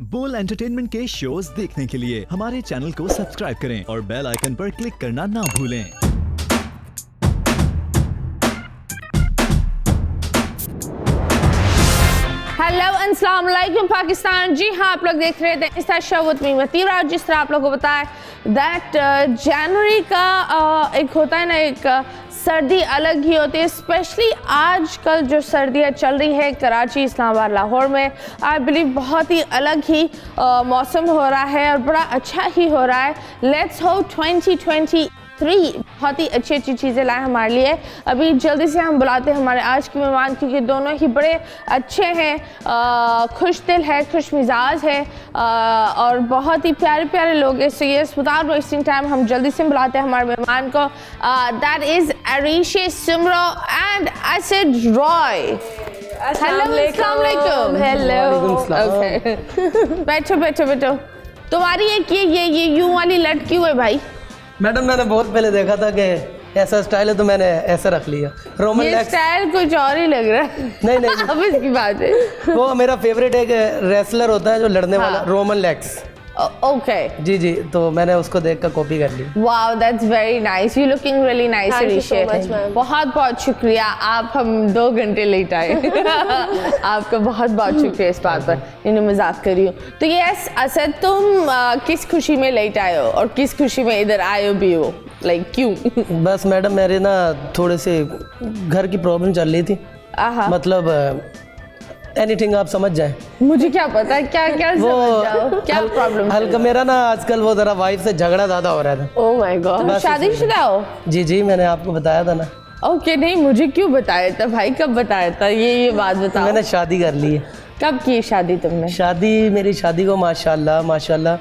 बोल एंटरटेनमेंट के शोज देखने के लिए हमारे चैनल को सब्सक्राइब करें और बेल आइकन पर क्लिक करना ना भूलें। हेलो अस्सलाम वालेकुम पाकिस्तान। जी हाँ, आप लोग देख रहे थे इस शो विद मी मतीरा। जिस तरह आप लोगों को पता है दैट जनवरी का एक होता है ना, एक सर्दी अलग ही होती है। स्पेशली आजकल जो सर्दियाँ चल रही है कराची, इस्लामाबाद, लाहौर में, आई बिलीव बहुत ही अलग ही मौसम हो रहा है और बड़ा अच्छा ही हो रहा है। लेट्स होप 2023 बहुत ही अच्छी अच्छी चीज़ें लाए हमारे लिए। अभी जल्दी से हम बुलाते हैं हमारे आज के मेहमान, क्योंकि दोनों ही बड़े अच्छे हैं, खुश दिल है, खुश मिजाज है और बहुत ही प्यारे प्यारे लोग हैं। So yes, without wasting time हम जल्दी से बुलाते हैं हमारे मेहमान को। That is Arisha Soomro and Asad Roy. Hello, अस्सलाम वालेकुम। हेलो, ओके, बैठो बैठो बैठो। तुम्हारी एक ये यूं वाली लट क्यों है भाई? मैडम, मैंने बहुत पहले देखा था कि ऐसा स्टाइल है तो मैंने ऐसा रख लिया। रोमन ये लेग्स स्टाइल कुछ और ही लग रहा है। नहीं अब इसकी बात है। वो मेरा फेवरेट एक रेसलर होता है जो लड़ने वाला, रोमन लेग्स। ओके जी जी, तो मैंने उसको देख कर कॉपी कर ली। Wow, that's very nice. You looking really nice Arisha. बहुत बहुत शुक्रिया, आप हम 2 घंटे लेट आए। आपका बहुत बहुत शुक्रिया इस बात पर। इन्हें मजाक कर रही हूँ। तो यस असद, तुम किस खुशी में लेट आए हो और किस खुशी में इधर आए हो भी हो? लाइक क्यों? बस मैडम, मेरे ना थोड़े से घर की प्रॉब्लम चल रही थी। मतलब एनीथिंग आप समझ जाए। मुझे क्या पता क्या क्या समझ जाओ, क्या प्रॉब्लम? हल्का मेरा ना आजकल वो जरा वाइफ से झगड़ा ज़्यादा हो रहा था। ओह माय गॉड, शादीशुदा हो? जी जी, मैंने आपको बताया था ना। ओके, नहीं मुझे क्यों बताया था भाई? कब बताया था ये बात बताओ। मैंने शादी कर ली है। कब की शादी तुमने? मेरी शादी को माशाल्लाह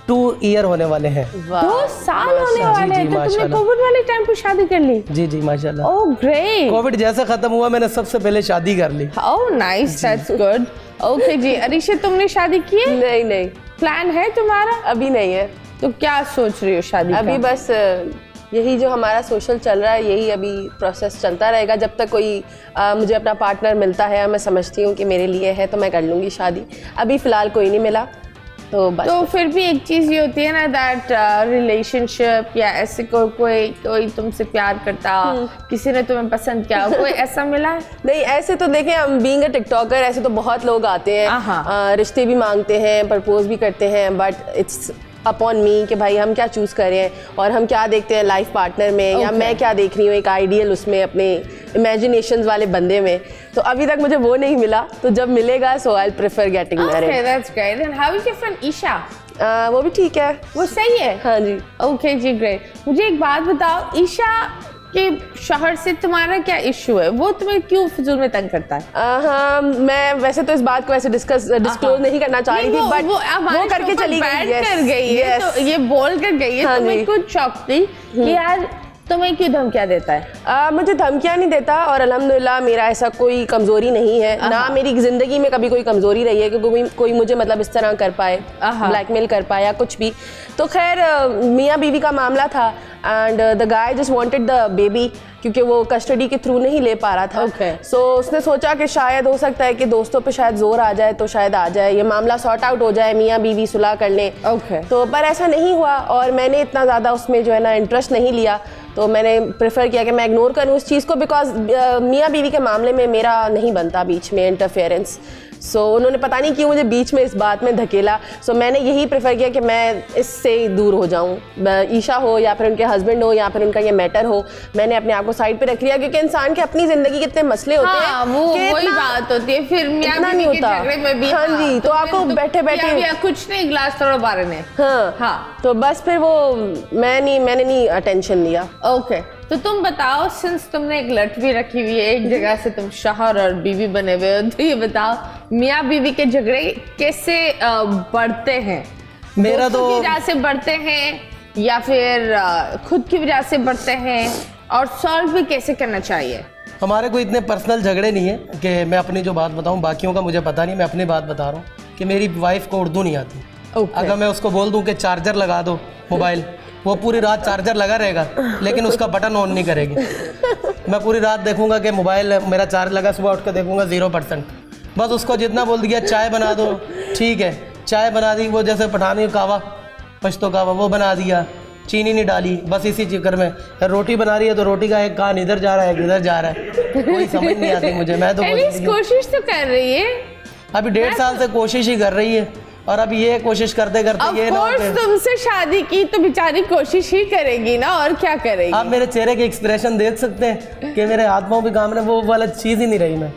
2 ईयर होने वाले हैं। 2 साल होने वाले हैं। तो तुमने कोविड वाले टाइम पे शादी कर ली? जी जी माशाल्लाह। Oh great. कोविड जैसा खत्म हुआ मैंने सबसे पहले शादी कर ली। Oh nice, that's good. Okay जी, अरीशा तुमने शादी की है? नहीं, प्लान है तुम्हारा? अभी नहीं है। तो क्या सोच रही हो शादी अभी का? बस यही जो हमारा सोशल चल रहा है, यही अभी प्रोसेस चलता रहेगा जब तक कोई मुझे अपना पार्टनर मिलता है, मैं समझती हूँ कि मेरे लिए है तो मैं कर लूँगी शादी। अभी फ़िलहाल कोई नहीं मिला तो बस। तो फिर भी एक चीज़ ये होती है ना, दैट रिलेशनशिप या ऐसे कोई तुमसे प्यार करता, किसी ने तुम्हें पसंद किया, कोई ऐसा मिला? नहीं, ऐसे तो देखें, हम बीइंग अ टिकटॉकर ऐसे तो बहुत लोग आते हैं, रिश्ते भी मांगते हैं, प्रपोज भी करते हैं, बट इट्स अपॉन मी कि भाई हम क्या चूज़ कर रहे हैं और हम क्या देखते हैं लाइफ पार्टनर में, या मैं क्या देख रही हूँ एक आइडियल उसमें, अपने इमेजिनेशंस वाले बंदे में। तो अभी तक मुझे वो नहीं मिला, तो जब मिलेगा so I prefer getting married. Okay, that's great. And how is your friend Isha? वो भी ठीक है, वो सही है? हाँ जी। ओके जी, ग्रेट। मुझे एक बात बताओ, ईशा के शोहर से तुम्हारा क्या इशू है? वो तुम्हें क्यों फिजूल में तंग करता है? हाँ, मैं वैसे तो इस बात को ऐसे डिस्क्लोज नहीं करना चाह रही थी, बट वो करके चली गई है। तो ये बोल कर गई है। तुम्हें कुछ शौक थी कि यार तुम्हें क्यों धमकियाँ देता है? मुझे धमकियाँ नहीं देता और अल्हम्दुलिल्लाह मेरा ऐसा कोई कमज़ोरी नहीं है, ना मेरी ज़िंदगी में कभी कोई कमज़ोरी रही है कि कोई मुझे मतलब इस तरह कर पाए, ब्लैकमेल कर पाए या कुछ भी। तो खैर मियाँ बीवी का मामला था and the guy just wanted the baby, क्योंकि वो कस्टडी के थ्रू नहीं ले पा रहा था। सो उसने सोचा कि शायद हो सकता है कि दोस्तों पे शायद जोर आ जाए, तो शायद आ जाए, ये मामला सॉर्ट आउट हो जाए, मियाँ बीवी सुलह कर लें। तो पर ऐसा नहीं हुआ और मैंने इतना ज़्यादा उसमें जो है ना इंटरेस्ट नहीं लिया, तो मैंने प्रेफर किया कि मैं इग्नोर करूँ उस चीज़ को, बिकॉज मियाँ बीवी के मामले में मेरा नहीं बनता बीच में इंटरफेरेंस। सो उन्होंने पता नहीं क्यों मुझे बीच में इस बात में धकेला। सो मैंने यही प्रेफर किया कि मैं इससे दूर हो जाऊँ, ईशा हो या फिर उनके हस्बैंड हो या फिर उनका ये मैटर हो, मैंने अपने आप को साइड पे रख लिया, क्योंकि इंसान के अपनी ज़िंदगी के इतने मसले होते हैं, वो वही बात होती है फिर मियाँ बीवी के झगड़े में भी। हाँ जी, तो आपको बैठे बैठे कुछ नहीं, गिलास थोड़ा बारे ने। हाँ, तो बस फिर वो मैंने नहीं अटेंशन लिया। ओके, तो तुम बताओ, सिंस तुमने एक लट भी रखी हुई है, एक जगह से तुम शौहर और बीवी बने हुए हो, तो ये बताओ मियाँ बीवी के झगड़े कैसे बढ़ते हैं? मेरा तो की वजह से बढ़ते हैं या फिर खुद की वजह से बढ़ते हैं, और सॉल्व भी कैसे करना चाहिए? हमारे कोई इतने पर्सनल झगड़े नहीं है कि मैं अपनी जो बात बताऊं, बाकियों का मुझे पता नहीं, मैं अपनी बात बता रहा हूँ कि मेरी वाइफ को उर्दू नहीं आती। अगर मैं उसको बोल दूं कि चार्जर लगा दो मोबाइल, वो पूरी रात चार्जर लगा रहेगा लेकिन उसका बटन ऑन नहीं करेगी। मैं पूरी रात देखूंगा कि मोबाइल मेरा चार्ज लगा, सुबह उठ कर देखूंगा 0%। बस उसको जितना बोल दिया चाय बना दो, ठीक है, चाय बना दी, वो जैसे पठानी कावा, पश्तो कावा वो बना दिया, चीनी नहीं डाली, बस इसी चक्कर में। रोटी बना रही है तो रोटी का एक कान इधर जा रहा है, इधर जा रहा है, कोई समझ नहीं आती मुझे। मैं तो एटलीस्ट कोशिश तो कर रही है। अभी 1.5 साल से कोशिश ही कर रही है, और अब ये कोशिश करते करते ये ना तुमसे शादी की तो बेचारी कोशिश ही करेगी ना, और क्या करेगी। आप मेरे चेहरे के एक्सप्रेशन देख सकते हैं कि मेरे हाथ पाँव भी काम रहे, वो वाला चीज़ ही नहीं रही। मैं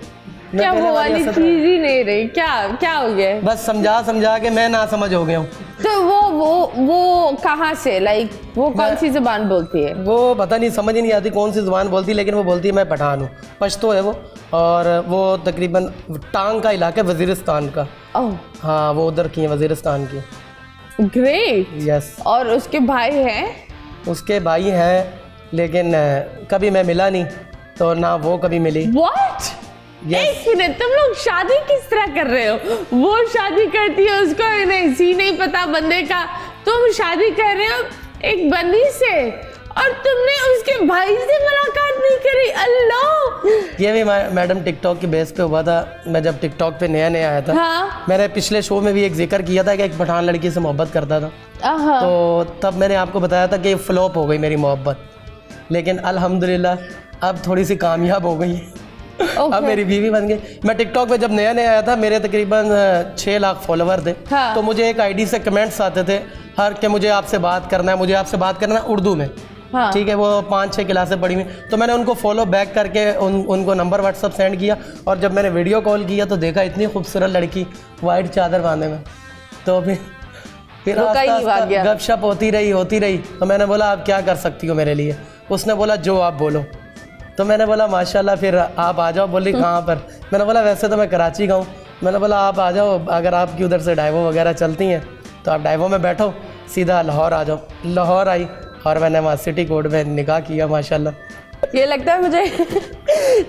क्या वो वाली चीज ही नहीं रही? क्या हो गया? बस समझा के मैं ना समझ हो गया हूँ। तो वो कहाँ से, लाइक वो कौन सी जुबान बोलती है? वो पता नहीं, समझ ही नहीं आती कौन सी जुबान बोलती है, लेकिन वो बोलती है मैं पठान हूँ, पश्तो है वो, और वो तकरीबन टांग का इलाका है, वजीरिस्तान का। ओह हाँ, वो उधर की है, वजीरिस्तान की। ग्रेट। यस। और उसके भाई हैं? उसके भाई हैं, लेकिन कभी मैं मिला नहीं, तो ना वो कभी मिली। What? एक मिनट, तुम लोग शादी किस तरह कर रहे हो? वो शादी करती है, उसको नहीं पता बंदे का, तुम शादी कर रहे हो एक बंदी से, और तुमने उसके भाई से मुलाकात नहीं करी। अल्लाह। ये भी मैडम टिकटॉक की बेस पे हुआ था। मैं जब टिकटॉक पे नया आया था, हाँ? मैंने पिछले शो में भी एक जिक्र किया था कि एक पठान लड़की से मोहब्बत करता था, तो तब मैंने आपको बताया था कि फ्लॉप हो गई मेरी मोहब्बत, लेकिन अल्हम्दुलिल्लाह अब थोड़ी सी कामयाब हो गई। अब मेरी बीवी बन गई। मैं टिकटॉक पे जब नया आया था, मेरे तकरीबन 6 लाख फॉलोवर थे। हाँ। तो मुझे एक आईडी से कमेंट्स आते थे हर कि मुझे आपसे बात करना है, मुझे आपसे बात करना है, उर्दू में। हाँ। ठीक है, वो 5-6 क्लासें पढ़ी हुई, तो मैंने उनको फॉलो बैक करके उनको नंबर व्हाट्सअप सेंड किया, और जब मैंने वीडियो कॉल किया तो देखा इतनी खूबसूरत लड़की वाइट चादर बांधे में, तो फिर गपशप होती रही। तो मैंने बोला आप क्या कर सकती हो मेरे लिए? उसने बोला जो आप बोलो। तो मैंने बोला माशाल्लाह, फिर आप आ जाओ। बोली कहाँ पर? मैंने बोला वैसे तो मैं कराची का हूँ। मैंने बोला आप आ जाओ, अगर आपकी उधर से डाइवो वगैरह चलती हैं तो आप डाइवो में बैठो, सीधा लाहौर आ जाओ। लाहौर आई, और मैंने वहाँ सिटी कोड में निकाह किया माशाल्लाह। ये लगता है मुझे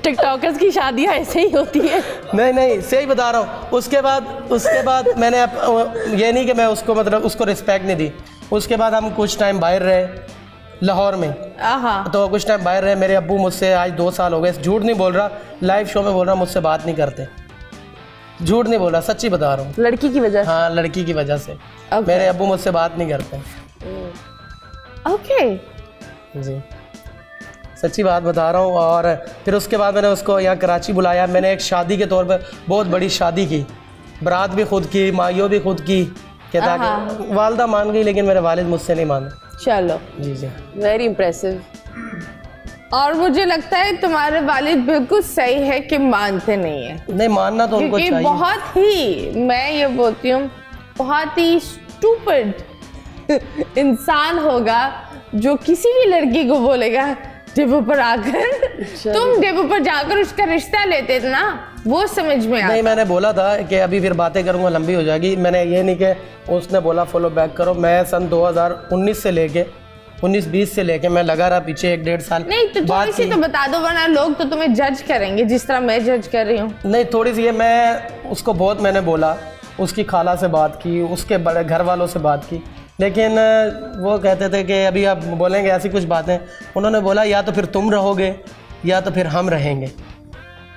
टिकटॉकर्स की शादियाँ ऐसे ही होती है। नहीं, सही बता रहा हूँ। उसके बाद मैंने ये नहीं कि मैं उसको मतलब उसको रिस्पेक्ट नहीं दी। उसके बाद हम कुछ टाइम बाहर रहे लाहौर में, तो कुछ टाइम बाहर रहे। मेरे अब्बू मुझसे आज 2 साल हो गए, झूठ नहीं बोल रहा, लाइव शो में बोल रहा, मुझसे बात नहीं करते। झूठ नहीं बोल रहा, सच्ची बता रहा हूँ। लड़की की वजह? हाँ, लड़की की वजह से मेरे अब्बू मुझसे बात नहीं करते। ओके जी, सच्ची बात बता रहा हूँ। और फिर उसके बाद मैंने उसको यहाँ कराची बुलाया। मैंने एक शादी के तौर पर बहुत बड़ी शादी की, बारात भी खुद की, माइयों भी खुद की, कहता कि वालदा मान गई, लेकिन मेरे वालिद मुझसे नहीं माने। चलो जी, वेरी इम्प्रेसिव। और मुझे लगता है तुम्हारे वालिद बिल्कुल सही है कि मानते नहीं है। नहीं, मानना तो उनको चाहिए। बहुत ही, मैं ये बोलती हूँ, बहुत ही स्टूपिड इंसान होगा जो किसी भी लड़की को बोलेगा डेपो पर आकर, तुम डेपो पर जाकर उसका रिश्ता लेते थे ना, वो समझ में आता। नहीं, मैंने बोला था कि अभी फिर बातें करूंगा लंबी हो जाएगी। मैंने ये नहीं कि उसने बोला फॉलो बैक करो। मैं सन 2019 से लेके 19-20 से लेके मैं लगा रहा पीछे 1-1.5 साल। नहीं तो थोड़ी सी तो बता दो, वरना लोग तो तुम्हें जज करेंगे जिस तरह मैं जज कर रही हूँ। नहीं, थोड़ी सी है। मैं उसको बहुत मैंने बोला, उसकी खाला से बात की, उसके बड़े घर वालों से बात की, लेकिन वो कहते थे कि अभी आप बोलेंगे ऐसी कुछ बातें। उन्होंने बोला या तो फिर तुम रहोगे या तो फिर हम रहेंगे।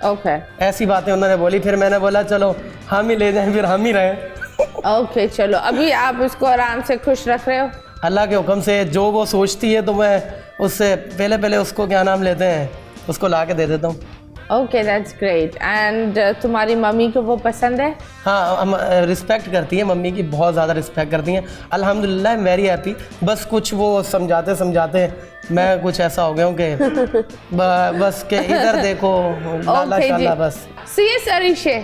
ओके, ऐसी बातें उन्होंने बोली। फिर मैंने बोला चलो हम ही ले जाएं, फिर हम ही रहें। ओके, चलो अभी आप उसको आराम से खुश रख रहे हो? अल्लाह के हुक्म से जो वो सोचती है तो मैं उससे पहले उसको क्या नाम लेते हैं, उसको ला के दे देता हूँ। Okay, that's great. एंड तुम्हारी मम्मी को वो पसंद है? हाँ, हम रिस्पेक्ट करती हैं, मम्मी की बहुत ज़्यादा रिस्पेक्ट करती हैं। अल्हम्दुलिल्लाह, आई एम वेरी हैप्पी। बस कुछ वो समझाते मैं कुछ ऐसा हो गया हूँ कि बस के इधर देखो लाला शाला बस। सीएस अरीशे,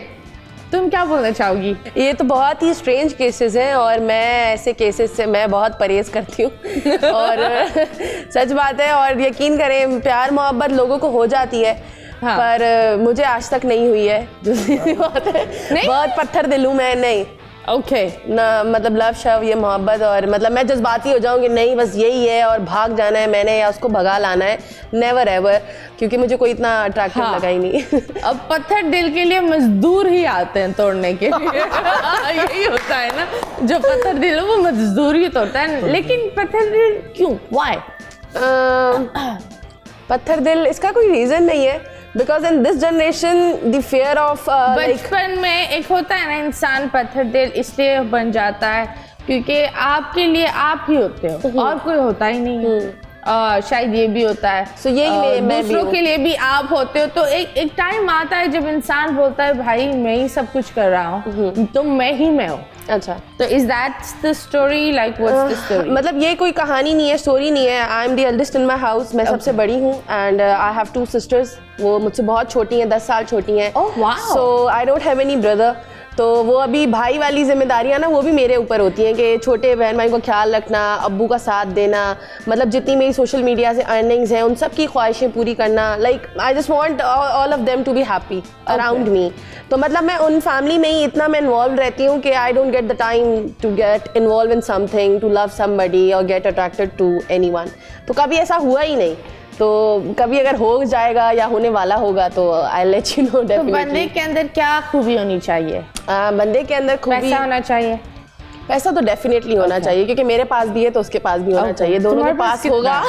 तुम क्या बोलना चाहोगी? ये तो बहुत ही स्ट्रेंज केसेस हैं, और मैं ऐसे केसेस से मैं बहुत परहेज करती हूँ। और सच बात है, और यकीन करें प्यार मोहब्बत लोगों को हो जाती है। हाँ। पर मुझे आज तक नहीं हुई है, जो बात है। नहीं? बहुत पत्थर दिल हूँ मैं। नहीं, ओके ना, मतलब लव शव ये मोहब्बत, और मतलब मैं जज्बाती हो जाऊंगी, नहीं बस यही है और भाग जाना है मैंने, या उसको भगा लाना है, नेवर एवर, क्योंकि मुझे कोई इतना अट्रैक्टिव लगा ही नहीं। अब पत्थर दिल के लिए मजदूर ही आते हैं तोड़ने के लिए। यही होता है ना, जो पत्थर दिल है वो मजदूर ही तोड़ता है। लेकिन पत्थर दिल क्यों, व्हाई? पत्थर दिल, इसका कोई रीज़न नहीं है। Because in this generation the fear of बचपन में एक होता है ना इंसान पत्थर दिल इसलिए बन जाता है क्योंकि आपके लिए आप ही होते हो और कोई होता ही नहीं है। शायद ये भी होता है। So यही मैं भी दूसरों हूँ। के लिए भी आप होते हो तो एक टाइम आता है जब इंसान बोलता है भाई मैं ही सब कुछ कर रहा हूँ तो मैं ही मैं हूँ। अच्छा, तो is that's the story, like what's the story? मतलब ये कोई कहानी नहीं है, स्टोरी नहीं है। I am the eldest in my house, मैं सबसे बड़ी हूँ एंड आई हैव 2 sisters। वो मुझसे बहुत छोटी हैं, 10 साल छोटी हैं। Oh, wow. So I don't have any brother. तो वो अभी भाई वाली जिम्मेदारियां ना वो भी मेरे ऊपर होती हैं कि छोटे बहन भाई को ख्याल रखना, अब्बू का साथ देना, मतलब जितनी मेरी सोशल मीडिया से अर्निंग्स हैं उन सब की ख्वाहिशें पूरी करना। Like I just want all of them to be happy around me. तो मतलब मैं उन फैमिली में ही इतना मैं इन्वॉल्व रहती हूँ कि I don't get the time to get involve in something, to love somebody और गेट अट्रैक्टेड टू एनीवन। तो कभी ऐसा हुआ ही नहीं। तो कभी अगर हो जाएगा या होने वाला होगा तो आई लेट यू नो तो डेफिनेटली। बंदे के अंदर क्या खूबी होनी चाहिए? बंदे के अंदर खूबी, पैसा होना चाहिए। पैसा तो डेफिनेटली होना चाहिए क्योंकि मेरे पास भी है तो उसके पास भी होना चाहिए। दोनों के तुम्हारे पास पास होगा।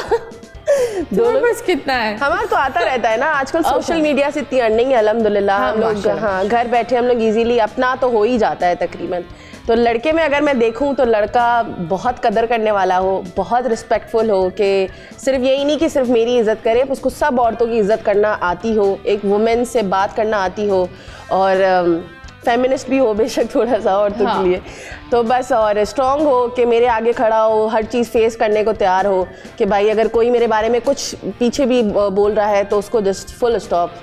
दोनों पास कितना है? हमारा तो आता रहता है ना, आजकल सोशल मीडिया से इतनी अर्निंग है अल्हम्दुलिल्लाह। हम लोग हाँ घर बैठे हम लोग इजीली अपना तो हो ही जाता है तकरीबन। तो लड़के में अगर मैं देखूं तो लड़का बहुत कदर करने वाला हो, बहुत रिस्पेक्टफुल हो, कि सिर्फ यही नहीं कि सिर्फ मेरी इज़्ज़त करे, उसको सब औरतों की इज़्ज़त करना आती हो, एक वुमेन से बात करना आती हो और फेमिनिस्ट भी हो बेशक थोड़ा सा औरतों के लिए। तो बस और स्ट्रॉन्ग हो कि मेरे आगे खड़ा हो, हर चीज़ फेस करने को तैयार हो कि भाई अगर कोई मेरे बारे में कुछ पीछे भी बोल रहा है तो उसको जस्ट फुल स्टॉप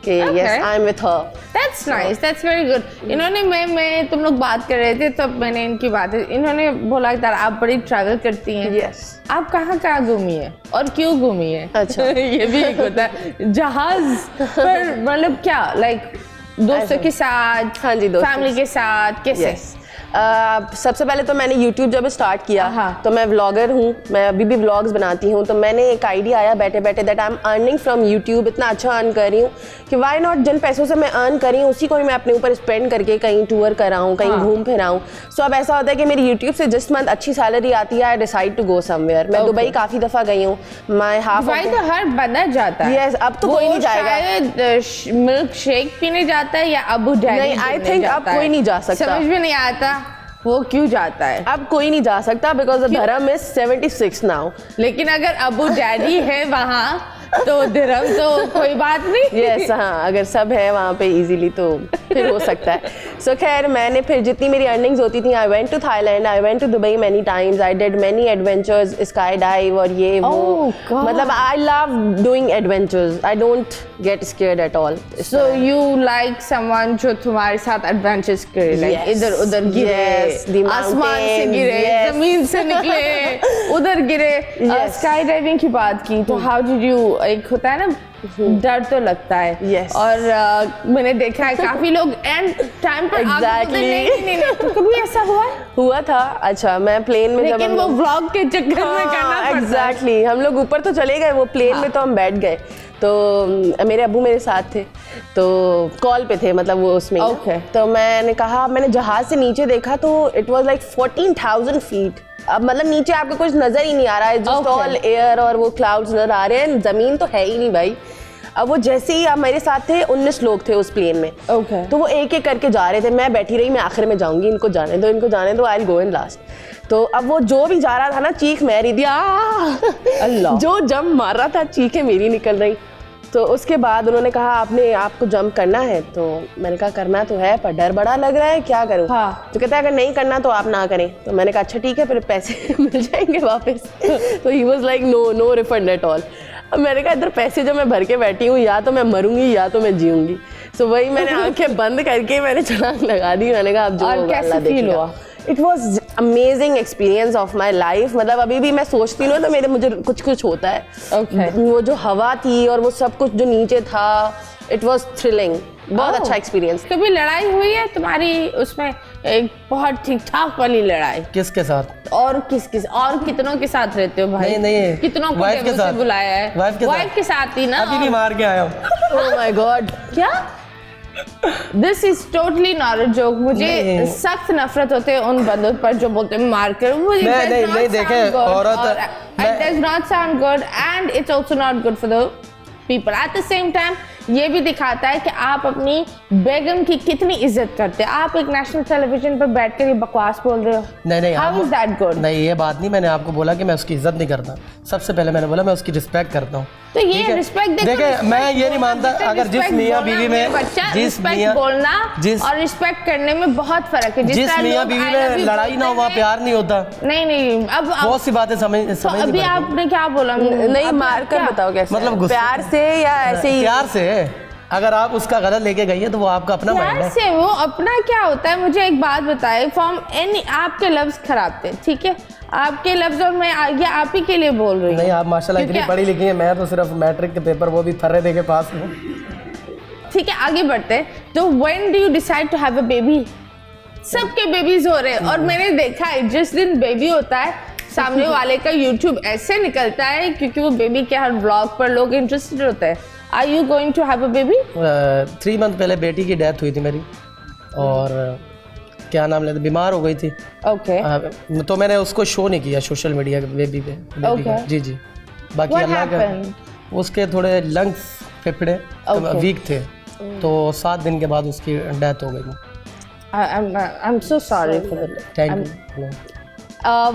कि yes I am with her. That's nice, that's very good. इन्होंने मैं तुम लोग बात कर रहे थे तब मैंने इनकी बात, इन्होंने बोला कि आप बड़ी ट्रैवल करती हैं। Yes. आप कहाँ घूमी है और क्यों घूमी है? अच्छा। ये भी एक होता है जहाज पर, मतलब क्या लाइक दोस्तों के साथ? हाँ जी, दोस्तों फैमिली के साथ कैसे? Yes. सबसे पहले तो मैंने YouTube जब स्टार्ट किया तो मैं व्लॉगर हूँ, मैं अभी भी व्लॉग्स बनाती हूँ। तो मैंने एक आइडिया आया बैठे बैठे that I am earning from YouTube, इतना अच्छा अर्न कर रही हूँ कि वाई नॉट, जिन पैसों से मैं अर्न कर रही हूँ उसी को ही मैं अपने ऊपर स्पेंड करके कहीं टूर कराऊँ, कहीं घूम फिर आऊँ। सो अब ऐसा होता है कि मेरी YouTube से जिस मंथ अच्छी सैलरी आती है I decide to go somewhere. मैं दुबई काफ़ी दफ़ा गई हूँ। माई हाफ दुबई तो हर बंदा जाता है। Yes, अब तो कोई नहीं जाएगा। शायद मिल्क शेक पीने जाता है या अबू डैडी? नहीं, I think अब कोई नहीं जा सकता। समझ में नहीं आता वो क्यों जाता है। अब कोई नहीं जा सकता बिकॉज द धर्म इज 76 नाउ। लेकिन अगर अबू डैडी है वहाँ तो धर्म तो कोई बात नहीं। यस हाँ, अगर सब है वहाँ पे इजीली तो फिर हो सकता है। सो खैर मैंने फिर जितनी मेरी अर्निंग्स होती थी, I went to Thailand, I went to Dubai many times, I did many adventures, sky dive और ये वो। मतलब I love doing adventures, I don't get scared at all. So you like someone जो तुम्हारे साथ adventures करे, like इधर उधर गिरे, आसमान से गिरे, जमीन से निकले, उधर गिरे। स्काई डाइविंग की बात की तो हाउ डिड यू, एक होता है ना डर तो लगता है। Yes. और मैंने देखा है काफी लोग एंड टाइम पर Exactly. नहीं तो कभी ऐसा हुआ था। अच्छा, मैं प्लेन में जब लेकिन वो व्लॉग के चक्कर में करना पड़ता है। एग्जैक्टली, हम लोग ऊपर तो चले गए, वो प्लेन में तो हम बैठ गए। तो मेरे अब्बू मेरे साथ थे तो कॉल पे थे, मतलब वो उसमें Okay. तो मैंने कहा, मैंने जहाज से नीचे देखा तो इट वाज लाइक 14,000 फीट। अब मतलब नीचे आपको कुछ नजर ही नहीं आ रहा है, जस्ट ऑल एयर और वो क्लाउड्स नजर आ रहे हैं, जमीन तो है ही नहीं भाई। अब वो जैसे ही, अब मेरे साथ थे 19 लोग थे उस प्लेन में। Okay. तो वो एक एक करके जा रहे थे, मैं बैठी रही, मैं आखिर में जाऊंगी, इनको जाने दो, I will go in last. तो अब वो जो भी जा रहा था ना, चीख मैं रही थी, अल्लाह। जो जंप मार रहा था चीखें मेरी निकल रही। तो उसके बाद उन्होंने कहा आपने आपको जंप करना है? तो मैंने कहा करना तो है पर डर बड़ा लग रहा है, क्या करूं? तो कहता है अगर नहीं करना तो आप ना करें। तो मैंने कहा अच्छा ठीक है, फिर पैसे मिल जाएंगे वापस। तो he was like no refund at all. अब मैंने कहा इधर पैसे जो मैं भर के बैठी हूँ, या तो मैं मरूंगी या तो मैं जीऊंगी। सो वही मैंने आंखें बंद करके मैंने छलांग लगा दी। मैंने कहा अब जो होगा अल्लाह देखेगा। It was amazing experience of my life. मतलब अभी भी मैं सोचती हूँ तो मुझे कुछ होता है। वो जो हवा थी और वो सब कुछ जो नीचे था, इट वॉज थ्रिलिंग, बहुत अच्छा एक्सपीरियंस। कभी लड़ाई हुई है तुम्हारी उसमें, एक बहुत ठीक ठाक वाली लड़ाई? किसके साथ? और किस और कितनों के साथ रहते हो भाई? नहीं कितनों को वाइफ के साथ बुलाया है? वाइफ के साथ ही ना? अभी भी मार के आया हूँ। ओह माय गॉड, क्या? This is totally not a joke. मुझे सख्त नफरत होते है उन बंदों पर जो बोलते हैं मार कर। नहीं देखे औरत, it does not sound good and it's also not good for the people. At the same time ये भी दिखाता है कि आप अपनी बेगम की कितनी इज्जत करते हैं। आप एक नेशनल टेलीविजन पर बैठकर ये बकवास बोल रहे हो। नहीं हाउ इज दैट गुड? नहीं, ये बात नहीं, मैंने आपको बोला कि मैं उसकी इज्जत नहीं करता। सबसे पहले मैंने बोला मैं उसकी रिस्पेक्ट करता हूँ। तो ये रिस्पेक्ट देखिए, मैं ये नहीं मानता अगर जिस मियाँ बीवी में रिस्पेक्ट बोलना और रिस्पेक्ट करने में बहुत फर्क है। जिस मियाँ बीवी में लड़ाई ना हो वहाँ प्यार नहीं होता। नहीं, अब बहुत सी बातें समझ अभी आपने क्या बोला? नहीं, मार कर बताओ कैसे, मतलब प्यार से या ऐसे ही? प्यार से। अगर आप उसका गलत लेके गई है तो वो आपका अपना माइंड है। से वो अपना क्या होता है? मुझे एक बात बताए, फ्रॉम एनी आपके लफ्ज खराब थे, ठीक है, आपके लफ्ज, और मैं आगे आप ही के लिए बोल रही हूँ। नहीं, आप माशाल्लाह इतनी पढ़ी लिखी हैं, मैं तो सिर्फ मैट्रिक के पेपर वो भी फर्रे दे के पास हूँ। ठीक है, आगे बढ़ते हैं। तो when do you decide to have a baby? सबके बेबीज हो रहे हैं और मैंने देखा है जिस दिन बेबी होता है सामने वाले का यूट्यूब ऐसे निकलता है क्योंकि वो बेबी के हर व्लॉग पर लोग इंटरेस्टेड होते हैं। Are you going to have a baby? 3 month पहले बेटी की डेथ हुई थी मेरी, और क्या नाम लेते, बीमार हो गई थी। ओके। तो मैंने उसको शो नहीं किया सोशल मीडिया बेबी पे। जी। बाकी अल्लाह का, उसके थोड़े लंग्स फेफड़े वीक थे, तो 7 दिन के बाद उसकी डेथ हो गई। I'm so sorry for that. Thank you.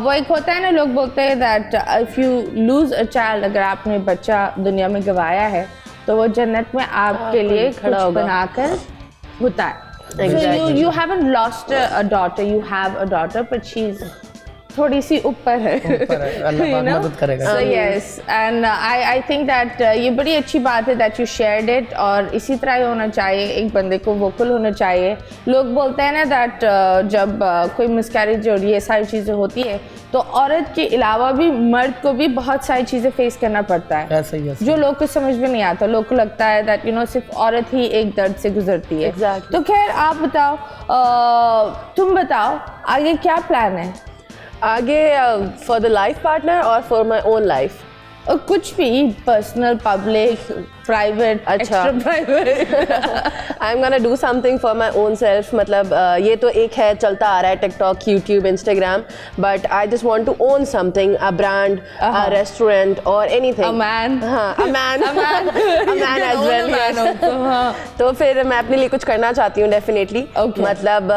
वो एक होता है ना, लोग बोलते हैं that if you lose a child, अगर आपने बच्चा दुनिया में गंवाया है तो वो जन्नत में आपके लिए कुछ बनाकर होता है। So you haven't lost a daughter, you have a daughter, but she's थोड़ी सी ऊपर है। अल्लाह पाक मदद करेगा। So yes, and I think that ये बड़ी अच्छी बात है that you shared it, और इसी तरह ही होना चाहिए, एक बंदे को वोकल होना चाहिए। लोग बोलते हैं ना that जब कोई मिसकैरेज और ये सारी चीज़ें होती है तो औरत के अलावा भी मर्द को भी बहुत सारी चीज़ें फेस करना पड़ता है, ऐसा ही है, जो लोग को समझ में नहीं आता। लोग को लगता है that you know सिर्फ औरत ही एक दर्द से गुजरती है। Exactly. तो खैर आप बताओ, तुम बताओ आगे क्या प्लान है? आगे फॉर द लाइफ पार्टनर और फॉर माई ओन लाइफ? कुछ भी, पर्सनल, पब्लिक, प्राइवेट, अच्छा, private. I am gonna do something for my own self. मतलब ये तो एक है चलता आ रहा है, TikTok, YouTube, Instagram, but I just want to own something, a brand, a restaurant और एनीथिंग। A man. हाँ, अ मैन एज वेल। तो फिर मैं अपने लिए कुछ करना चाहती हूँ डेफिनेटली। मतलब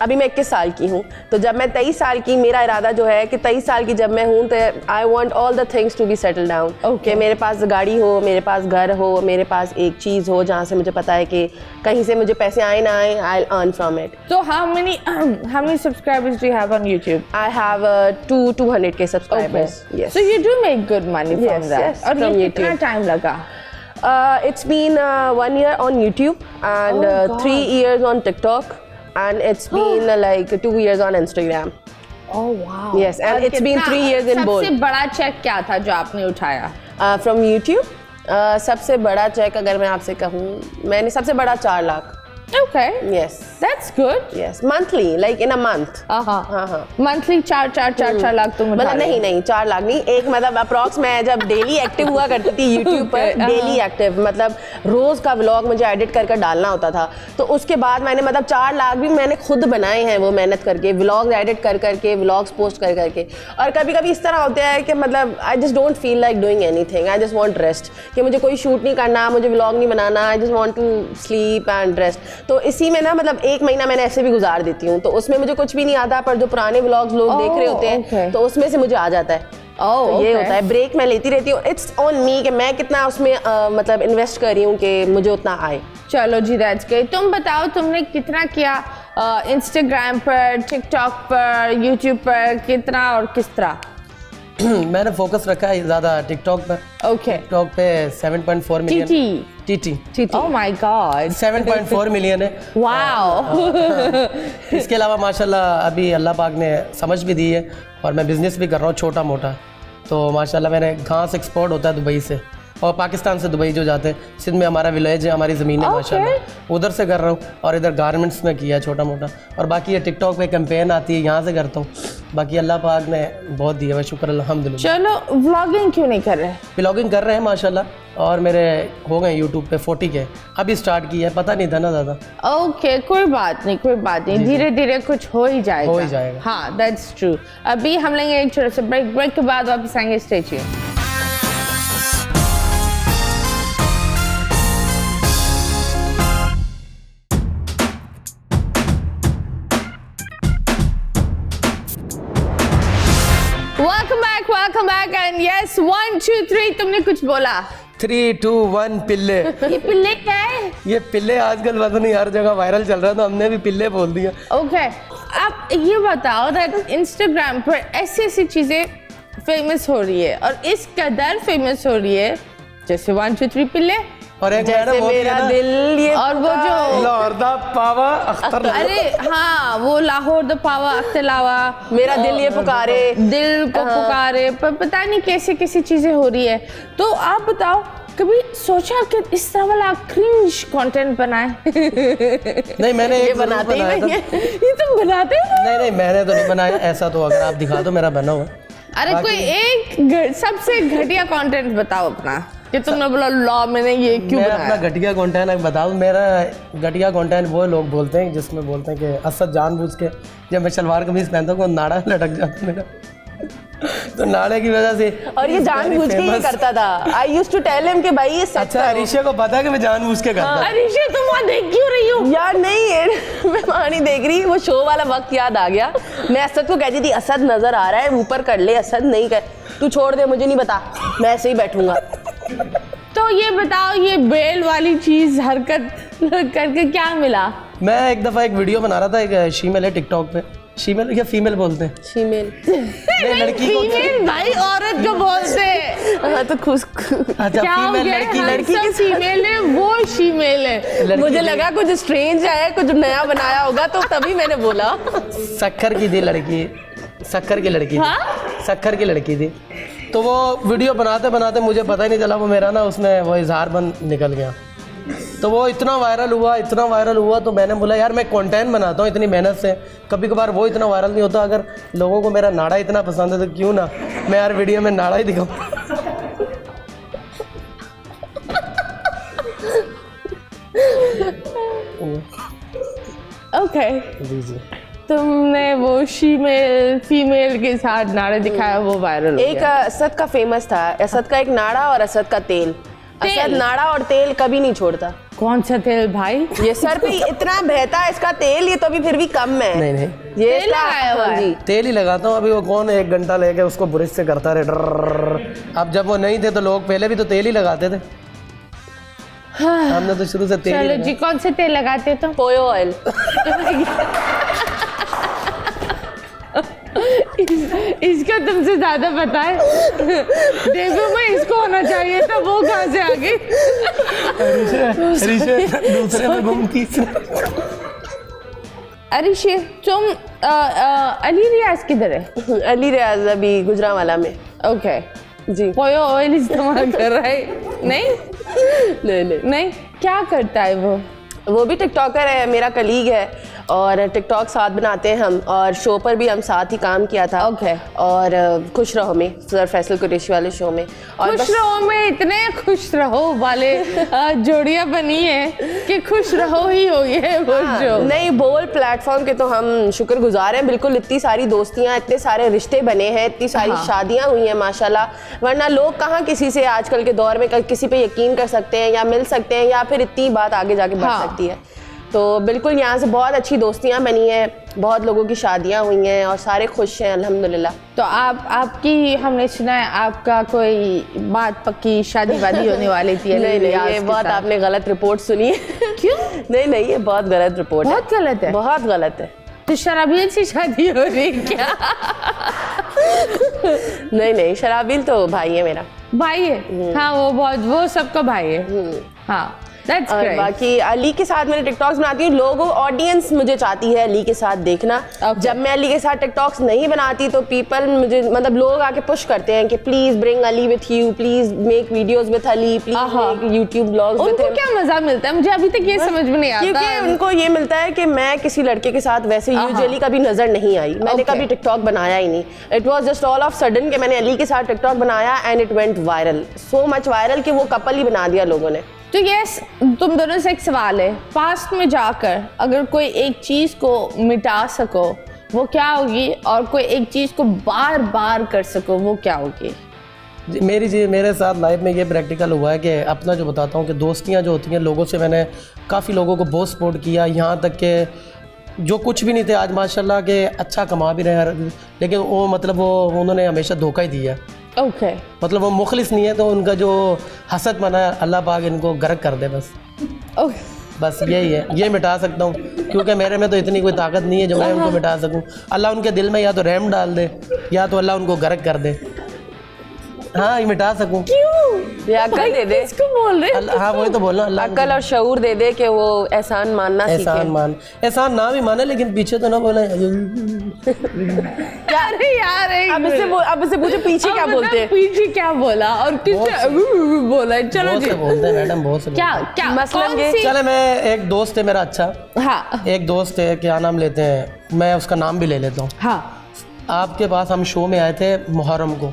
अभी मैं 21 साल की हूँ, तो जब मैं 23 साल की, मेरा इरादा जो है कि 23 साल की जब मैं हूँ तो I want all the things to be settle down. कि मेरे पास गाड़ी हो, मेरे पास घर हो, मेरे पास एक चीज़ हो जहाँ से मुझे पता है कि कहीं से मुझे पैसे आए ना आए, I will earn from it. So how many subscribers do you have on YouTube? I have 200K subscribers. Okay. Yes. So you do make good money from Yes, that. yes, और from ये कितना YouTube. Time लगा? It's been 1 year on YouTube and 3 years on TikTok, and it's been like 2 years on Instagram. Oh wow. Yes, and it's been 3 years in both. सबसे बड़ा check क्या था जो आपने उठाया? From YouTube, सबसे बड़ा चेक अगर मैं आपसे कहूँ, मैंने सबसे बड़ा 4 lakh. Okay. Yes. That's good. Yes. Monthly, like in a month. हाँ। Monthly 4 लाख तुम उठा मतलब रहे हो? नहीं 4 लाख नहीं, एक मतलब अप्रॉक्स मैं जब डेली एक्टिव हुआ करती थी यूट्यूब पर, डेली एक्टिव मतलब रोज का व्लॉग मुझे एडिट कर डालना होता था, तो उसके बाद मैंने मतलब 4 लाख भी मैंने खुद बनाए हैं, वो मेहनत करके, व्लॉग्स एडिट करके, व्लॉग्स पोस्ट करके। और कभी कभी इस तरह होता है कि मतलब I just don't feel like doing anything, I just want rest, कि मुझे कोई शूट नहीं करना, मुझे व्लॉग नहीं बनाना, I just want to sleep and rest. तो इसी में ना मतलब 1 महीना मैंने ऐसे भी गुजार देती हूँ, तो उसमें मुझे कुछ भी नहीं आता, पर जो पुराने व्लॉग्स लोग देख रहे होते हैं तो उसमें से मुझे आ जाता है। तो ये होता है, ब्रेक मैं लेती रहती हूँ। इट्स ऑन मी कि मैं कितना उसमें मतलब इन्वेस्ट कर रही हूँ कि मुझे उतना आए। चलो जी, दैट्स ग्रेट। तुम बताओ तुमने कितना किया इंस्टाग्राम पर, टिकटॉक पर, यूट्यूब पर, कितना और किस तरह? मैंने फोकस रखा है ज़्यादा टिकटॉक पर। टिकटॉक पे 7.4 million TT. Oh my God, 7.4 million है। वाओ। इसके अलावा माशाल्लाह अभी अल्लाह पाक ने समझ भी दी है, और मैं बिज़नेस भी कर रहा हूँ छोटा मोटा। तो माशाल्लाह मैंने घास एक्सपोर्ट होता है दुबई से, और पाकिस्तान से दुबई जो जाते हैं, सिंध में हमारा विलेज है, हमारी ज़मीन है माशाल्लाह, उधर से कर रहा हूँ, और इधर गारमेंट्स में किया छोटा मोटा। और बाकी ये टिकटॉक पे कैंपेन आती है, यहाँ से करता हूँ। बाकी अल्लाह पाक ने बहुत दिया है, शुक्र अल्हम्दुलिल्लाह। चलो, व्लॉगिंग क्यों नहीं कर रहे? व्लॉगिंग कर रहे हैं माशाल्लाह, और मेरे हो गए यूट्यूब पे 40K, अभी स्टार्ट किया है, पता नहीं था ना ज़्यादा। ओके, कोई बात नहीं, धीरे धीरे कुछ हो ही जाएगा। हाँ, दैट्स ट्रू। अभी हम लेंगे एक छोटा सा ब्रेक के बाद वापस आएंगे। Stay tuned. Welcome back and yes 1 2 3 तुमने कुछ बोला 3 2 1 पिल्ले। ये पिल्ले क्या है? ये पिल्ले आजकल पता नहीं हर जगह वायरल चल रहा है तो हमने भी पिल्ले बोल दिया। ओके आप ये बताओ दैट इंस्टाग्राम पर ऐसी चीजें फेमस हो रही है और इस कदर फेमस हो रही है जैसे 1 2 3 पिल्ले और एक जैसे मेरा दिल ये और वो जो लाहौर दा पावा अख्तर अरे हाँ वो लाहौर द पावा अख्तलावा मेरा दिल ये पुकारे दिल को पुकारे पर पता नहीं कैसे कैसी चीजें हो रही है। तो आप बताओ कभी सोचा कि इस तरह वाला क्रिंज कंटेंट बनाए? नहीं मैंने ये एक जरूर बनाते ही बनाया था। नहीं है। ये तुम बनाते हो? नहीं मैंने तो नहीं बनाया ऐसा, तो अगर आप दिखा दो मेरा बना हुआ। अरे कोई एक सबसे घटिया कंटेंट बताओ अपना कि तुमने बोला लॉ मैंने ये क्यों मैं बनाया? अपना घटिया कंटेंट बताऊं। मेरा घटिया कंटेंट वो लोग बोलते हैं जिसमें बोलते हैं कि असद जानबूझ के जब मैं शलवार कमीज पहनता हूँ नाड़ा लटक जाता मेरा तो नाड़े की वजह से। और ये जानबूझ के ही करता था। I used to tell him कि भाई ये सच अच्छा अरीशा को पता है कि मैं जानबूझ के करता हूं। अरीशा तुम वहाँ देख क्यों रही हो? यार नहीं मैं वहाँ नहीं देख रही, वो शो वाला वक्त याद आ गया। मैं असद को कहती थी असद नजर आ रहा है ऊपर कर ले, असद नहीं कर, तू छोड़ दे मुझे नहीं बता, मैं ऐसे ही बैठूंगा। तो ये बताओ ये बेल वाली चीज हरकत करके क्या मिला? मैं एक दफा एक वीडियो बना रहा था, एक शीमेल है टिकटॉक पे, शीमेल या फीमेल बोलते हैं? फीमेल लड़की को फीमेल भाई औरत को बोलते हैं। हाँ तो खुश अच्छा क्या हो फीमेल गया? लड़की हम लड़की सब फीमेल है वो शीमेल है। लड़की मुझे थी। लगा कुछ स्ट्रेंज है, कुछ नया बनाया होगा तो तभी मैंने बोला। शक्कर की थी लड़की, शक्कर की लड़की थी, शक्कर की लड़की थी। तो वो वीडियो बनाते बनाते मुझे पता ही नहीं चला वो मेरा ना उसमें वो इजहार बंद निकल गया। तो वो इतना वायरल हुआ तो मैंने बोला यार मैं कंटेंट बनाता हूँ इतनी मेहनत से, कभी कभार वो इतना वायरल नहीं होता। अगर लोगों को मेरा नाड़ा इतना पसंद है तो क्यों ना मैं यार वीडियो में नाड़ा ही दिखाऊँ। ओके जी जी। तुमने वो फीमेल के साथ नारे दिखाया वो वायरल हो एक गया। असद का फेमस था, असद का एक नाड़ा और असद का तेल। असद नाड़ा और तेल कभी नहीं छोड़ता। कौन सा तेल भाई? ये सर पे इतना बहता है इसका तेल, ये तो अभी फिर भी कम है। नहीं ये तेल इसका लगाया हुआ हाँ है। जी। तेल ही लगाता हूँ। अभी वो कौन 1 घंटा लेके उसको ब्रश से करता रहे डर। अब जब वो नहीं थे तो लोग पहले भी तो तेल ही लगाते थे। हमने तो शुरू से तेल ही चलो लगाया। जी कौन से तेल लगाते हो तुम? पोयो ऑयल। इसका तुमसे ज्यादा पता है। डेब्यू में इसको होना चाहिए था, वो कहाँ से आ गई? दूसरे में घूम तीसरे। अरिशे तुम अली रियाज किधर है? अली रियाज अभी गुजरांवाला में। ओके जी पोयो ऑयल इस्तेमाल कर रहा है? नहीं नहीं क्या करता है वो भी टिकटॉकर है, मेरा कलीग है और टिकटॉक साथ बनाते हैं हम, और शो पर भी हम साथ ही काम किया था। ओके। और खुश रहो में, सर फैसल कुरैशी वाले शो में। और खुश रहो में इतने खुश रहो वाले जोड़ियां बनी है कि खुश रहो ही हो गए वो जो। नहीं बोल प्लेटफॉर्म के तो हम शुक्रगुजार हैं बिल्कुल। इतनी सारी दोस्तियां, इतने सारे रिश्ते बने हैं, इतनी सारी शादियां हुई हैं माशाल्लाह। वरना लोग कहाँ किसी से आजकल के दौर में किसी पे यकीन कर सकते हैं या मिल सकते हैं, या फिर इतनी बात आगे जाके बढ़ सकती है। तो बिल्कुल यहाँ से बहुत अच्छी दोस्तियाँ बनी हैं, बहुत लोगों की शादियाँ हुई हैं और सारे खुश हैं अल्हम्दुलिल्लाह। तो आपकी हमने सुना है आपका कोई बात पक्की शादी वादी होने वाली थी? नहीं ये बहुत आपने गलत रिपोर्ट सुनी है। क्यों? नहीं ये बहुत गलत रिपोर्ट है। बहुत गलत है? बहुत गलत है। तो शराबियत से शादी हो रही है क्या? नहीं शराबील तो भाई है मेरा। भाई है? हाँ वो सबका भाई है। हाँ That's और great. बाकी अली के साथ मैंने टिकटॉक्स बनाती हूँ, लोगों ऑडियंस मुझे चाहती है अली के साथ देखना। जब मैं अली के साथ टिकटॉक्स नहीं बनाती तो पीपल मुझे मतलब लोग आके पुश करते हैं कि please bring Ali with you, please make videos with Ali, please make YouTube blogs with उनको हिम। क्या मजा मिलता है? मुझे अभी तक ये समझ में नहीं आता। क्योंकि उनको ये मिलता है कि मैं किसी लड़के के साथ वैसे यूजुअली कभी नजर नहीं आई, मैंने कभी टिकटॉक बनाया ही नहीं। It was just all of sudden कि मैंने अली के साथ टिकटॉक बनाया and it went viral, so much viral कि वो कपल ही बना दिया लोगों ने। तो यस तुम दोनों से एक सवाल है, पास्ट में जाकर अगर कोई एक चीज को मिटा सको वो क्या होगी, और कोई एक चीज को बार बार कर सको वो क्या होगी? मेरे साथ लाइफ में ये प्रैक्टिकल हुआ है कि अपना जो बताता हूँ कि दोस्तियाँ जो होती हैं लोगों से, मैंने काफ़ी लोगों को बहुत सपोर्ट किया, यहाँ तक कि जो कुछ भी नहीं थे आज माशाल्लाह के अच्छा कमा भी रहे हैं, लेकिन वो मतलब वो उन्होंने हमेशा धोखा ही दिया। ओके मतलब वो मुखलिस नहीं है, तो उनका जो हसद मना है अल्लाह पाक इनको गर्क कर दे बस। ओके बस यही है, ये मिटा सकता हूँ, क्योंकि मेरे में तो इतनी कोई ताकत नहीं है जो मैं उनको मिटा सकूँ। अल्लाह उनके दिल में या तो रहम डाल दे या तो अल्लाह उनको गर्क कर दे, हाँ ये मिटा सकूँ। क्यों या अक्ल दे दे, किसको बोल रहे हैं? हाँ वही तो बोल रहा हूँ, अल्लाह अक्ल और शऊर दे दे कि वो एहसान मानना सीखे। एहसान ना भी माने लेकिन पीछे तो ना बोले। अरे यार अब इससे पूछो पीछे क्या बोलते हैं। पीछे क्या बोला और किसने बोला? चलो बहुत जी, से बोलते हैं मैडम, बहुत से क्या क्या मसलन कौन ये- सी? चले मैं एक दोस्त है मेरा अच्छा, हाँ एक दोस्त है, क्या नाम लेते हैं, मैं उसका नाम भी ले लेता हूँ। हाँ आपके पास हम शो में आए थे मुहर्रम को,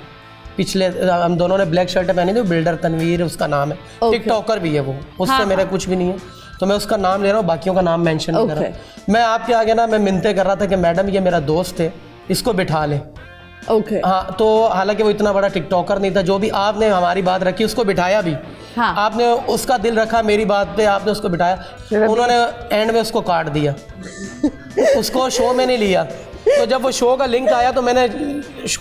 पिछले हम दोनों ने ब्लैक शर्ट पहनी थी, बिल्डर तनवीर उसका नाम है, टिकटॉकर भी है वो, उससे हाँ, मेरा कुछ भी नहीं है, तो मैं उसका नाम ले रहा हूँ, बाकियों का नाम मेंशन नहीं कर रहा। मैं आपके आगे ना मैं मिन्नतें कर रहा था कि मैडम ये मेरा दोस्त है, इसको बिठा ले। ओके हाँ तो हालांकि वो इतना बड़ा टिकटॉकर नहीं था, जो भी आपने हमारी बात रखी उसको बिठाया भी। हाँ। आपने उसका दिल रखा मेरी बात पे, आपने उसको बिठाया, उन्होंने एंड में उसको काट दिया। उसको शो में नहीं लिया, तो जब वो शो का लिंक आया तो मैंने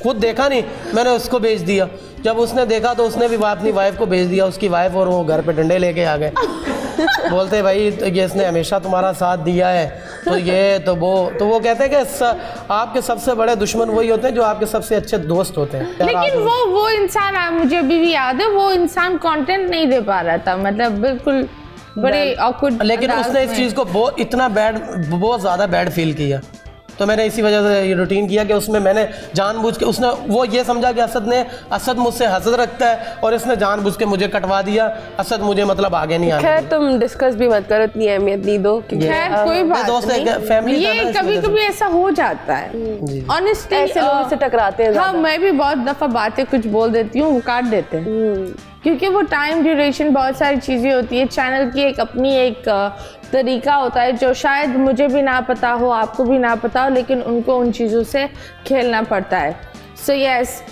खुद देखा नहीं, मैंने उसको भेज दिया। जब उसने देखा तो उसने भी अपनी वाइफ को भेज दिया, उसकी वाइफ और वो घर पे डंडे लेके आ गए। बोलते भाई तो ये इसने हमेशा तुम्हारा साथ दिया है, तो ये तो वो कहते हैं कि आपके सबसे बड़े दुश्मन वही होते हैं जो आपके सबसे अच्छे दोस्त होते हैं। लेकिन वो इंसान मुझे अभी भी याद है, वो इंसान कंटेंट नहीं दे पा रहा था, मतलब बिल्कुल बड़े awkward लेकिन अंदाज उसने इस में। चीज़ को बहुत ज़्यादा बैड फील किया, तो मैंने इसी वजह से ये रूटीन किया कि उसमें मैंने जानबूझ के, उसने वो ये समझा कि असद मुझसे हसद रखता है और इसने जानबूझ के मुझे कटवा दिया। असद मुझे मतलब आगे नहीं आने खैर दिया। तुम डिस्कस भी मत करो, इतनी अहमियत नहीं दो। खैर कोई बात दोस्त नहीं, है, फैमिली था ना, ये इस कभी वजह से। कभी ऐसा हो जाता है ऑनेस्टली, ऐसे लोगों से टकराते हैं हाँ ज़्यादा। मैं भी बहुत दफा बातें कुछ बोल देती हूँ, वो काट देते हैं, क्योंकि वो टाइम ड्यूरेशन बहुत सारी चीज़ें होती है, चैनल की एक अपनी एक तरीका होता है जो शायद मुझे भी ना पता हो, आपको भी ना पता हो, लेकिन उनको उन चीज़ों से खेलना पड़ता है। सो यस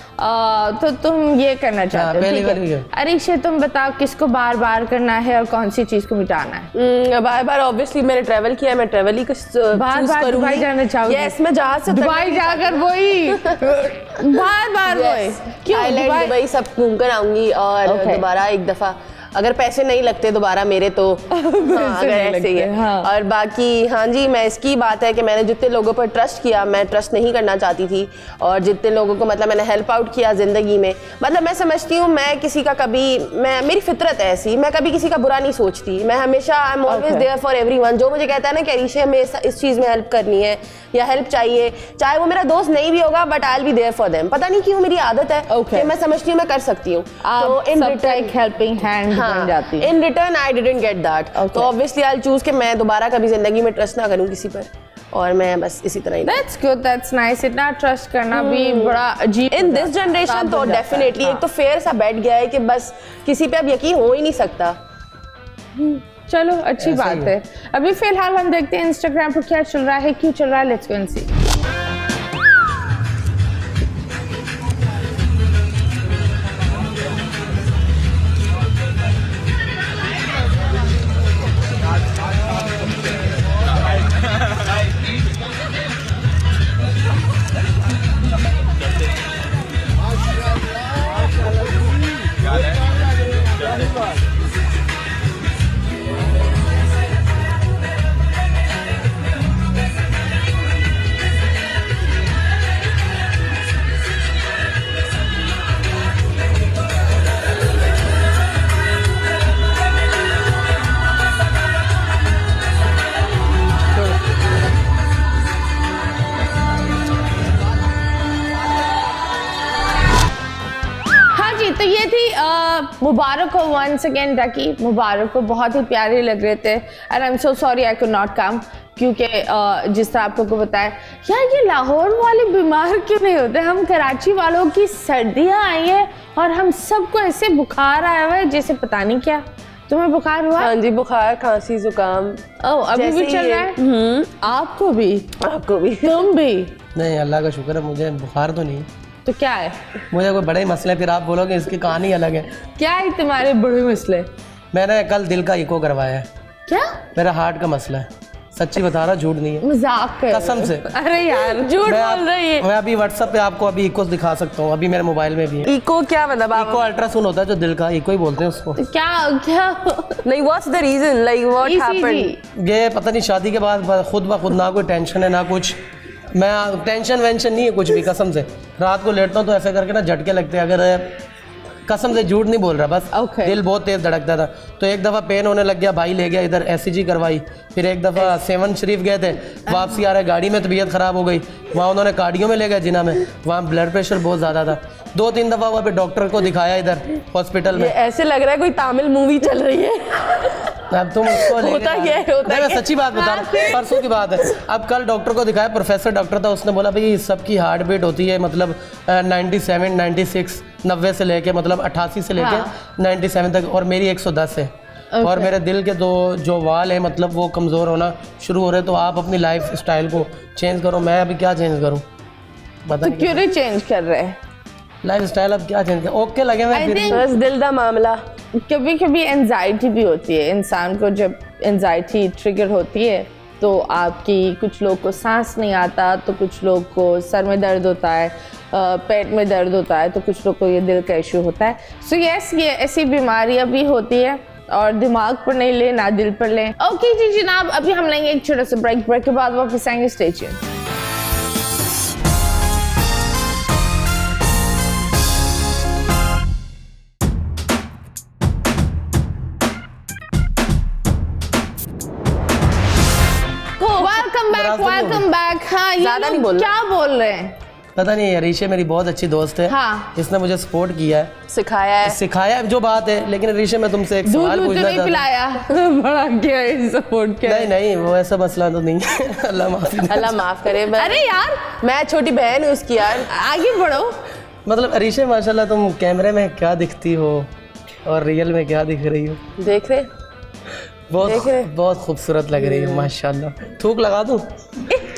तो तुम ये करना चाहते हो, पहली ठीक बार ही है। है। अरीशा तुम बताओ किसको बार बार करना है और कौन सी चीज़ को मिटाना है? बार बार ऑब्वियसली मैंने ट्रैवल किया है, मैं ट्रैवल ही बार दुबई जाना चाहोगी? यस, मैं जहाज से दुबई जाकर वही बार बार वही क्यों? थाईलैंड दुबई सब घूम कर आऊंगी और Okay. दोबारा एक दफा अगर पैसे नहीं लगते दोबारा मेरे तो हाँ, अगर नहीं ऐसे ही है। लगते, हाँ। और बाकी हाँ जी, मैं इसकी बात है कि मैंने जितने लोगों पर ट्रस्ट किया, मैं ट्रस्ट नहीं करना चाहती थी, और जितने लोगों को मतलब मैंने हेल्प आउट किया ज़िंदगी में, मतलब मैं समझती हूँ मैं किसी का कभी, मैं मेरी फितरत है ऐसी, मैं कभी किसी का बुरा नहीं सोचती, मैं हमेशा I am always there for everyone. जो मुझे कहता है ना कि अरीशा हमें इस चीज़ में हेल्प करनी है या हेल्प चाहिए, चाहे वो मेरा दोस्त नहीं भी होगा, but I will be there for them. पता नहीं क्यों मेरी आदत है Okay. कि मैं समझती हूँ मैं कर सकती हूँ, तो इन एक हेल्पिंग हैंड बन जाती है। In return I didn't get that, तो ऑब्वियसली आई विल चूज कि मैं दोबारा कभी जिंदगी में ट्रस्ट ना करूँ किसी पर, और मैं बस इसी तरह ही। That's good, that's nice. इतना ट्रस्ट करना भी बड़ा अजीब इन दिस जनरेशन तो डेफिनेटली एक तो फेयर सा बैठ गया है कि बस किसी पे अब यकीन हो ही नहीं सकता। चलो अच्छी बात है। अभी फिलहाल हम देखते हैं इंस्टाग्राम पर क्या चल रहा है, क्यों चल रहा है, लेट्स गो एंड सी। तो ये थी मुबारक हो वंस अगेन डकी, मुबारक हो, बहुत ही प्यारे लग रहे थे, and I am so sorry I could not come, क्योंकि जिस तरह आप लोगों को बताया यार, ये लाहौर वाले बीमार क्यों नहीं होते, हम कराची वालों की सर्दियाँ आई है और हम सबको ऐसे बुखार आया हुआ है जैसे पता नहीं क्या। तुम्हें बुखार हुआ? हाँ जी, बुखार, खांसी, जुकाम। ओह अभी भी चल रहा है? आपको भी? आपको भी? तुम भी? नहीं, अल्लाह का शुक्र है, मुझे बुखार तो नहीं। तो क्या है? मुझे कोई बड़े मसले, फिर आप बोलोगे इसकी कहानी अलग है। क्या है तुम्हारे बड़े मसले? मैंने कल दिल का इको करवाया है। क्या? मेरा हार्ट का मसला है, सच्ची बता रहा, झूठ नहीं है, मजाक कर कसम से। अरे यार झूठ बोल रही है। मैं अभी व्हाट्सएप पे आपको अभी इको दिखा सकता हूँ, अभी मेरे मोबाइल में भी है। इको क्या मतलब आप? इको अल्ट्रासाउंड होता है जो दिल का, इको ही बोलते हैं उसको। क्या क्या नहीं, what's the reason, like what happened? ECG ये पता नहीं, शादी के बाद खुद ब खुद ना कोई टेंशन है ना कुछ, मैं टेंशन वेंशन नहीं है कुछ भी, कसम से। रात को लेटता हूँ तो ऐसे करके ना झटके लगते हैं, अगर कसम से झूठ नहीं बोल रहा, बस Okay. दिल बहुत तेज धड़कता था। तो एक दफ़ा पेन होने लग गया, भाई ले गया इधर ECG करवाई। फिर एक दफ़ा सेवन शरीफ गए थे, वापसी आ रहे गाड़ी में तबीयत ख़राब हो गई, वहाँ उन्होंने कार्डियो में ले गया जिना में, वहाँ ब्लड प्रेशर बहुत ज़्यादा था। 2-3 दफ़ा वहाँ पे डॉक्टर को दिखाया इधर हॉस्पिटल ये में। ऐसे लग रहा है कोई तमिल मूवी चल रही है। अब तुम उसको लेके होता जा क्या है, रहे हो। होता नहीं, मैं क्या है? सच्ची बात बता रहा हूँ, परसों की बात है। अब कल डॉक्टर को दिखाया, प्रोफेसर डॉक्टर था, उसने बोला भाई सबकी हार्ट बीट होती है मतलब 97, 96, 90 से लेके मतलब 88 से लेके 97 तक, और मेरी 110 है। और मेरे दिल के जो वाल है मतलब वो कमज़ोर होना शुरू हो रहे हैं। तो आप अपनी लाइफ स्टाइल को चेंज करो। मैं अभी क्या चेंज करूँ बता तो क्यों नहीं चेंज कर रहे? लाइफ स्टाइल अब क्या चेंज कर, ओके लगे मैं I फिर think- बस दिल दा मामला। कभी कभी एनजाइटी भी होती है इंसान को। जब एनजाइटी ट्रिगर होती है तो आपकी, कुछ लोग को सांस नहीं आता, तो कुछ लोग को सर में दर्द होता है, पेट में दर्द होता है, तो कुछ लोग को ये दिल का इशू होता है। सो यस, ये ऐसी बीमारियां भी होती है, और दिमाग पर नहीं ले ना दिल पर लें। ओके जी जनाब, अभी हम लेंगे एक छोटा सा ब्रेक के बाद वापस आएंगे। Stay tuned. Welcome back. हाँ, ये ज़्यादा नहीं लोग बोलना। क्या बोल रहे हैं? पता नहीं, ऋषि मेरी बहुत अच्छी दोस्त है। हाँ। इसने मुझे सपोर्ट किया है, सिखाया है। सिखाया जो बात है। लेकिन ऋषि मैं तुमसे एक दूध सवाल तो पूछना नहीं चाहता पिलाया? बड़ा किया है, सपोर्ट किया। नहीं नहीं, वो ऐसा मसला तो नहीं है। अल्लाह माफी दे। अल्लाह माफ करे। अरे यार मैं छोटी बहन हूँ उसकी यार। आगे बढ़ो। मतलब ऋषि माशाल्लाह तुम कैमरे में क्या दिखती हो और रियल में क्या दिख रही हो, देख रहे? बहुत बहुत खूबसूरत लग रही हो माशाल्लाह। थूक लगा दूं,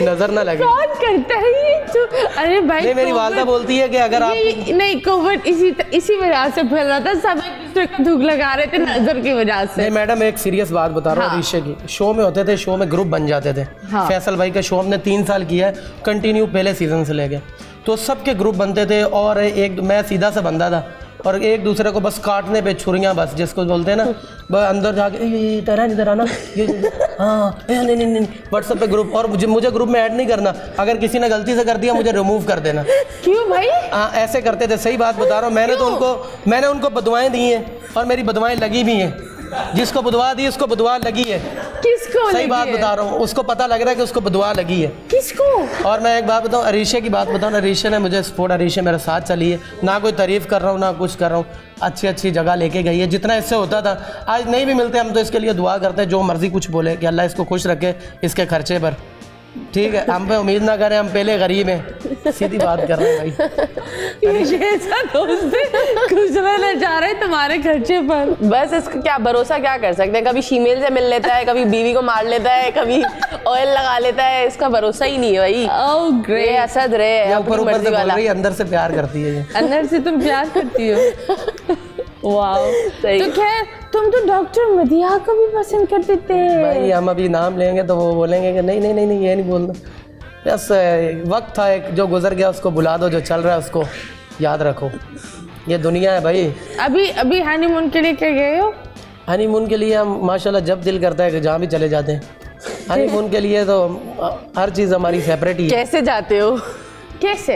नजर ना लगे। कौन करता है ये तो? अरे भाई नहीं, मेरी वालदा बोलती है कि अगर आप नहीं, कोविड इसी वजह से फैल रहा था, सब एक दूसरे को थूक लगा रहे थे नजर की वजह से। नहीं मैडम, एक सीरियस बात बता रहा हूँ। हाँ। ऋषि की शो में होते थे, शो में ग्रुप बन जाते थे। हाँ। फैसल भाई का शो हमने 3 साल किया है कंटिन्यू, पहले सीजन से लेके। तो सबके ग्रुप बनते थे, और एक मैं सीधा सा बंदा था, और एक दूसरे को बस काटने पे छुरियां, बस जिसको बोलते हैं ना, बस अंदर जाके ये तेरा नहीं तेरा ना, हाँ नहीं नहीं नहीं, व्हाट्सएप पे ग्रुप। और मुझे ग्रुप में ऐड नहीं करना, अगर किसी ने गलती से कर दिया मुझे रिमूव कर देना। क्यों भाई? हाँ ऐसे करते थे, सही बात बता रहा हूँ। मैंने उनको बदुआएं दी हैं, और मेरी बदुआएं लगी भी हैं। जिसको बदुआ दी उसको बदुआ लगी है। किसको? सही बात बता रहा हूँ, उसको पता लग रहा है कि उसको बदुआ लगी है। किसको? और मैं एक बात बताऊँ, अरीशा की बात बताऊँ ना, अरीशा ने मुझे सपोर्ट, अरीशा मेरे साथ चली है, ना कोई तारीफ कर रहा हूँ ना कुछ कर रहा हूँ, अच्छी अच्छी जगह लेके गई है। जितना इससे होता था, आज नहीं भी मिलते हम तो इसके लिए दुआ करते हैं, जो मर्जी कुछ बोले कि अल्लाह इसको खुश रखे इसके खर्चे पर, ठीक है। हम पे उम्मीद ना करें, हम पहले गरीब हैं, सीधी बात कर रहे हैं भाई। ये ऐसा दोस्त है, खुश रहने जा रहे हैं तुम्हारे खर्चे पर। बस इसका क्या भरोसा, क्या कर सकते हैं? कभी फीमेल से मिल लेता है, कभी बीवी को मार लेता है, कभी ऑयल लगा लेता है। इसका भरोसा ही नहीं है भाई। ओह ये ग्रेट। असद रहे ये अपनी ऊपर ऊपर मर्जी से बोल वाला। रही है, अंदर से प्यार करती है ये। अंदर से तुम प्यार करती हो। वाओ। सही। तो खैर, तुम तो डॉक्टर मदिया को भी पसंद करते थे। भाई हम अभी नाम लेंगे तो वो बोलेंगे कि नहीं नहीं नहीं नहीं, ये नहीं बोलना। बस वक्त था एक, जो गुजर गया उसको भुला दो, जो चल रहा है उसको याद रखो। ये दुनिया है भाई। अभी हनीमून के लिए क्या गए हो? हनीमून के लिए हम माशाल्लाह जब दिल करता है कि जहाँ भी चले जाते हैं। हनीमून के लिए तो हर चीज़ हमारी सेपरेट ही है। कैसे जाते हो? कैसे?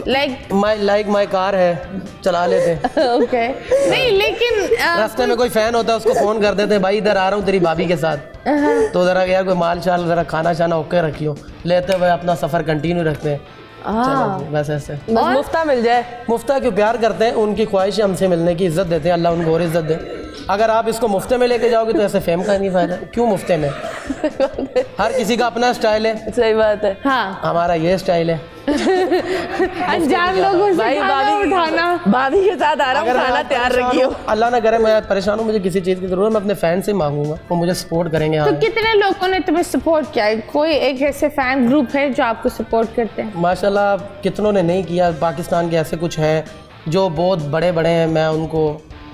लाइक माई कार है, चला लेते हैं। ओके। नहीं लेकिन रास्ते में कोई फैन होता है उसको फ़ोन कर देते हैं, भाई इधर आ रहा हूँ तेरी भाभी के साथ, तो ज़रा यार कोई माल शाल ज़रा खाना शाना ओके रखियो, लेते हुए अपना सफ़र कंटिन्यू रखते हैं। चलो जी, बस ऐसे बस मुफ्ता मिल जाए। मुफ्ता क्यों, प्यार करते हैं, उनकी ख्वाहिश है हमसे मिलने की, इज्जत देते हैं, अल्लाह उनको और इज्जत दे। अगर आप इसको मुफ्ते में लेके जाओगे तो ऐसे फेम का नहीं फायदा। क्यों मुफ्ते में? हर किसी का अपना स्टाइल है, सही बात है। हाँ, हमारा ये स्टाइल है। अनजान लोगों से भाई खाना उठाना। भाभी के साथ आ रहा हूँ, अगर खाना मैं तैयार परेशान रखियो। हूँ, अल्लाह ना करे मैं परेशान हूँ, मुझे किसी चीज़ की ज़रूरत है, मैं अपने फ़ैन से मांगूंगा, वो मुझे सपोर्ट करेंगे। तो हाँ कितने लोगों ने तुम्हें सपोर्ट किया है? कोई एक ऐसे फैन ग्रुप है जो आपको सपोर्ट करते हैं? माशाल्लाह कितनों ने नहीं किया। पाकिस्तान के ऐसे कुछ हैं जो बहुत बड़े बड़े हैं, मैं उनको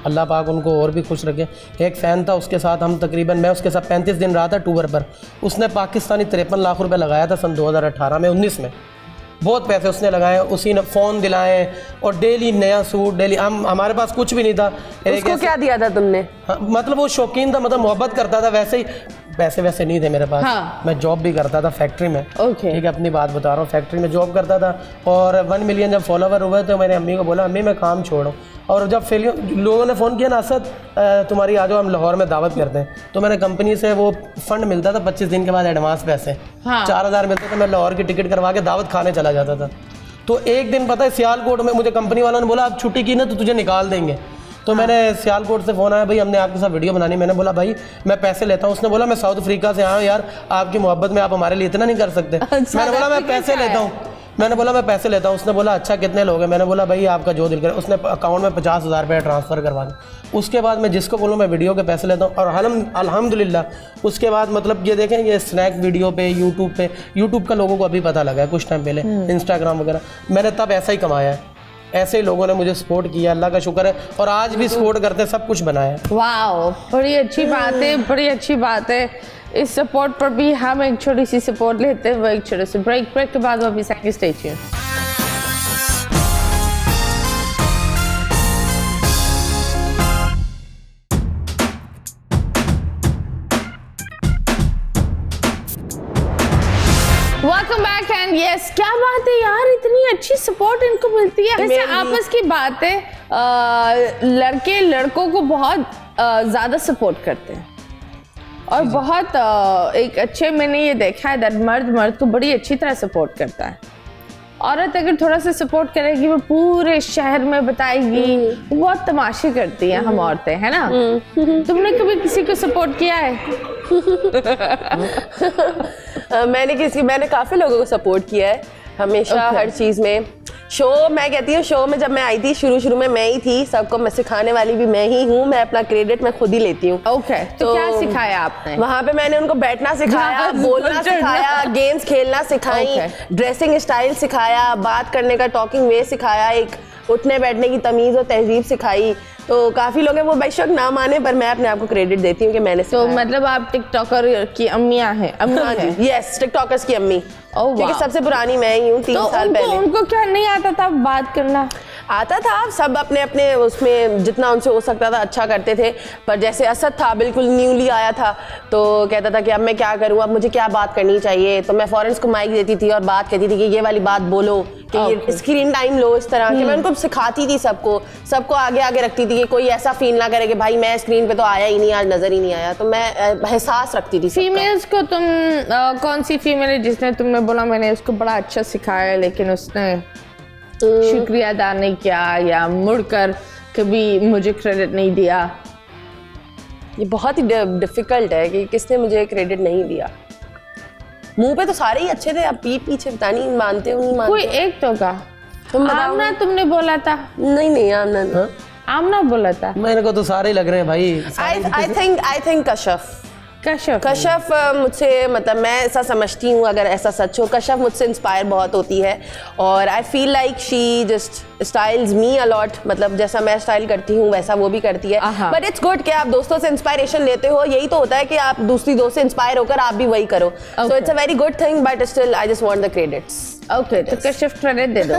अल्लाह पाक उनको और भी खुश रखे। एक फ़ैन था, उसके साथ हम तकरीबन, मैं उसके साथ 35 दिन रहा था टूर पर। उसने पाकिस्तानी 53 लाख रुपए लगाया था सन 2018 में 19 में, बहुत पैसे उसने लगाए। उसी ने फ़ोन दिलाए और डेली नया सूट, डेली हमारे पास कुछ भी नहीं था। उसको क्या दिया था तुमने? हाँ, मतलब वो शौकीन था, मतलब मोहब्बत करता था, वैसे ही पैसे वैसे नहीं थे मेरे पास। हाँ। मैं जॉब भी करता था फैक्ट्री में। ओके। ठीक है, अपनी बात बता रहा हूँ, फैक्ट्री में जॉब करता था। और 1 मिलियन जब फॉलोवर हुए तो मैंने अम्मी को बोला अम्मी मैं काम छोड़ूँ। और जब लोगों ने फ़ोन किया ना असद तुम्हारी आ जाओ हम लाहौर में दावत करते हैं, तो मैंने कंपनी से वो फंड मिलता था 25 दिन के बाद एडवांस पैसे। हाँ। 4000 मिलते थे, मैं लाहौर की टिकट करवा के दावत खाने चला जाता था। तो एक दिन पता है सियालकोट में मुझे कंपनी वालों ने बोला आप छुट्टी की ना तो तुझे निकाल देंगे। तो मैंने सियालकोट से फ़ोन आया, भाई हमने आपके साथ वीडियो बनानी। मैंने बोला भाई मैं पैसे लेता हूँ। उसने बोला मैं साउथ अफ्रीका से आया हूँ यार, आपकी मोहब्बत में आप हमारे लिए इतना नहीं कर सकते। मैंने बोला मैं पैसे लेता हूँ। मैंने बोला मैं पैसे लेता हूँ। उसने बोला अच्छा कितने लोग हैं? मैंने बोला भाई आपका जो दिल करे। उसने अकाउंट में 50,000 रुपये ट्रांसफ़र करवा दिया। उसके बाद मैं जिसको बोलूँ मैं वीडियो के पैसे लेता हूँ। और अल्हम्दुलिल्लाह उसके बाद मतलब ये देखें ये स्नैक वीडियो पे यूट्यूब का लोगों को अभी पता लगा है कुछ टाइम पहले, इंस्टाग्राम वगैरह, मैंने तब ऐसा ही कमाया है। ऐसे ही लोगों ने मुझे सपोर्ट किया, अल्लाह का शुक्र है, और आज भी सपोर्ट करते हैं, सब कुछ बनाया है। वाओ, बड़ी अच्छी बात है, बड़ी अच्छी बात है। इस सपोर्ट पर भी हम एक छोटी सी सपोर्ट लेते हैं, वो एक छोटे से ब्रेक के बाद वापस आएंगे। Stay tuned. Welcome back and yes, क्या बात है यार, इतनी अच्छी सपोर्ट इनको मिलती है। वैसे आपस की बात है, लड़के लड़कों को बहुत ज़्यादा सपोर्ट करते हैं और बहुत एक अच्छे, मैंने ये देखा है दैट मर्द को बड़ी अच्छी तरह सपोर्ट करता है। औरत अगर थोड़ा सा सपोर्ट करेगी वो पूरे शहर में बताएगी, बहुत तमाशे करती हैं हम औरतें, है ना? तुमने कभी किसी को सपोर्ट किया है? मैंने काफ़ी लोगों को सपोर्ट किया है हमेशा, हर चीज़ में। मैं कहती हूँ शो में जब मैं आई थी शुरू में मैं ही थी, सबको मैं सिखाने वाली भी मैं ही हूँ, मैं अपना क्रेडिट मैं खुद ही लेती हूँ। ओके, तो क्या सिखाया आपने वहाँ पे? मैंने उनको बैठना सिखाया, बोलना सिखाया, गेम्स खेलना सिखाई, ड्रेसिंग स्टाइल सिखाया, बात करने का टॉकिंग वे सिखाया, एक उठने बैठने की तमीज़ और तहजीब सिखाई। तो काफ़ी लोग हैं वो बेशक ना माने, पर मैं अपने आप को क्रेडिट देती हूँ कि मैंने तो मतलब आप टिकटॉकर की अम्मियाँ हैं? यस, टिकटॉकर्स की अम्मी, क्योंकि सबसे पुरानी मैं ही हूँ 3 साल पहले। उनको क्या नहीं आता था बात करना? आता था, सब अपने अपने उसमें जितना उनसे हो सकता था अच्छा करते थे। पर जैसे असद था, बिल्कुल न्यूली आया था, तो कहता था कि अब मैं क्या करूँ, अब मुझे क्या बात करनी चाहिए। तो मैं फ़ौरन उसको माइक देती थी और बात कहती थी कि ये वाली बात बोलो, कि ये स्क्रीन टाइम लो, इस तरह के मैं उनको सिखाती थी। सबको आगे रखती थी कि कोई ऐसा फील ना करे कि भाई मैं स्क्रीन पे तो आया ही नहीं, आज नज़र ही नहीं आया। तो मैं एहसास रखती थी। फीमेल्स को तुम कौन सी फीमेल है जिसने तुमने बोला मैंने उसको बड़ा अच्छा सिखाया लेकिन उसने शुक्रिया अदा नहीं किया या मुड़कर कभी मुझे क्रेडिट नहीं दिया? ये बहुत ही डिफिकल्ट है कि किसने मुझे क्रेडिट नहीं दिया। मुंह पे तो सारे ही अच्छे थे, अब पीछे पता नहीं मानते हो नहीं मानते। कोई एक तो का आमना तुमने बोला था? नहीं आमना आमना बोला था। मेरे को तो सारे लग रहे हैं भाई। आई थिंक कशफ मुझसे, मतलब मैं ऐसा समझती हूँ, अगर ऐसा सच हो, कशफ मुझसे इंस्पायर बहुत होती है और I feel like she just styles me a lot. मतलब जैसा मैं स्टाइल करती हूँ वैसा वो भी करती है। बट इट्स गुड कि आप दोस्तों से इंस्पायरेशन लेते हो, यही तो होता है कि आप दूसरी दोस्त से इंस्पायर होकर आप भी वही करो। So it's a very good thing, but still I just want the credits. Okay, तो कशिफ क्रेडिट दे दो।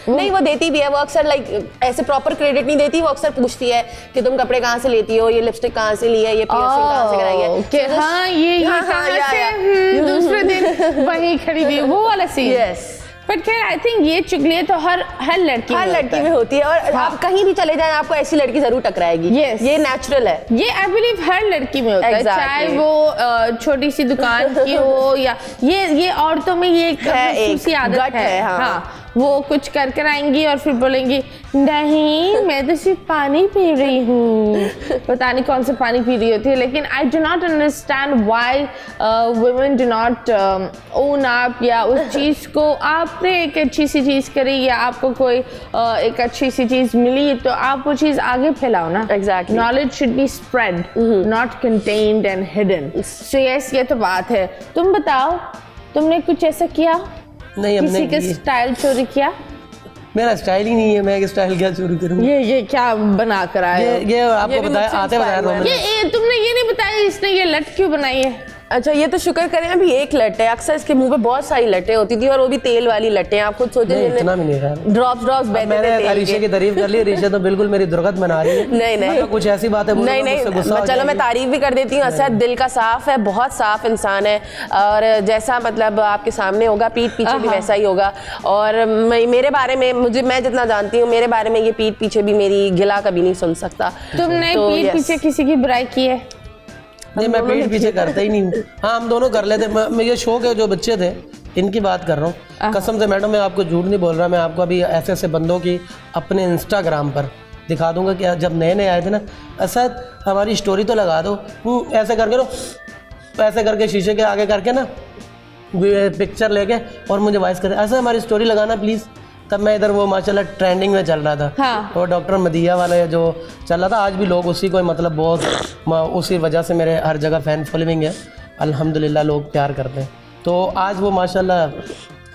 नहीं, वो देती भी है, वो अक्सर लाइक ऐसे प्रॉपर क्रेडिट नहीं देती, वो अक्सर पूछती है कि तुम कपड़े कहाँ से लेती हो, ये लिपस्टिक कहाँ से ली है, ये पियर्सिंग कहाँ से कराई है। कि हाँ ये कहाँ से, दूसरे दिन वहीं खड़ी हुई, वो वाला सीन। यस, बट खैर आई थिंक ये चुगलियाँ तो हर लड़की में होती है और आप कहीं भी चले जाएं आपको ऐसी लड़की जरूर टकराएगी। Yes. ये नेचुरल है, ये आई बिलीव हर लड़की में होता है, चाहे वो छोटी सी दुकान की हो या ये औरतों में ये एक खासी आदत है। हाँ, वो कुछ कर आएंगी और फिर बोलेंगी नहीं मैं तो सिर्फ पानी पी रही हूँ, पता नहीं कौन सा पानी पी रही होती है। लेकिन I do not understand why women do not own up, या उस चीज़ को आपने एक अच्छी सी चीज़ करी या आपको कोई एक अच्छी सी चीज़ मिली तो आप वो चीज़ आगे फैलाओ ना। Exactly, knowledge should be spread, not contained and hidden. So yes, ये तो बात है। तुम बताओ, तुमने कुछ ऐसा किया? नहीं, किसी के स्टाइल चोरी किया? मेरा स्टाइल ही नहीं है, मैं स्टाइल क्या शुरू करूँ? ये क्या बना कर आए हो? ये आपको ये भी बताया, मुझसे आते बताया inspire हुआ है। रोमन। तुमने ये नहीं बताया इसने ये लट क्यों बनाई है? अच्छा, ये तो शुक्र करें अभी एक लट है। अक्सर इसके मुंह पे बहुत सारी लटें होती थी और वो भी तेल वाली लटें। आप खुद सोचें, नहीं, इतना भी नहीं है। ड्रॉप्स बहते थे मैंने तेल अरीशा के। की तारीफ कर ली, अरीशा तो बिल्कुल मेरी दुर्गत बना रही है। नहीं कुछ ऐसी बातें बोलूंगा, नहीं मुझसे गुस्सा हो चलो मैं जाएगी। तारीफ भी कर देती हूँ। असद दिल का साफ है, बहुत साफ इंसान है और जैसा मतलब आपके सामने होगा पीठ पीछे भी वैसा ही होगा। और मेरे बारे में मैं जितना जानती हूँ, मेरे बारे में ये पीठ पीछे भी मेरी गिला कभी नहीं सुन सकता। तुमने तो पीठ yes। पीछे किसी की बुराई की है? नहीं, मैं पीठ पीछे करता ही नहीं हूँ। हाँ, हम दोनों कर लेते। मुझे शौक है, जो बच्चे थे इनकी बात कर रहा हूँ कसम से मैडम, मैं आपको झूठ नहीं बोल रहा। मैं आपको अभी ऐसे ऐसे बंदों की अपने इंस्टाग्राम पर दिखा दूंगा कि जब नए नए आए थे ना, असद हमारी स्टोरी तो लगा दो, ऐसे करके रो, ऐसे करके शीशे के आगे करके ना पिक्चर लेके और मुझे वॉइस करे, ऐसे हमारी स्टोरी लगाना प्लीज़। तब मैं इधर वो माशाल्लाह ट्रेंडिंग में चल रहा था। हाँ। वो डॉक्टर मदिया वाला जो चल रहा था, आज भी लोग उसी को मतलब बहुत उसी वजह से मेरे हर जगह फ़ैन फॉलोइंग है अल्हम्दुलिल्लाह, लोग प्यार करते हैं। तो आज वो माशाल्लाह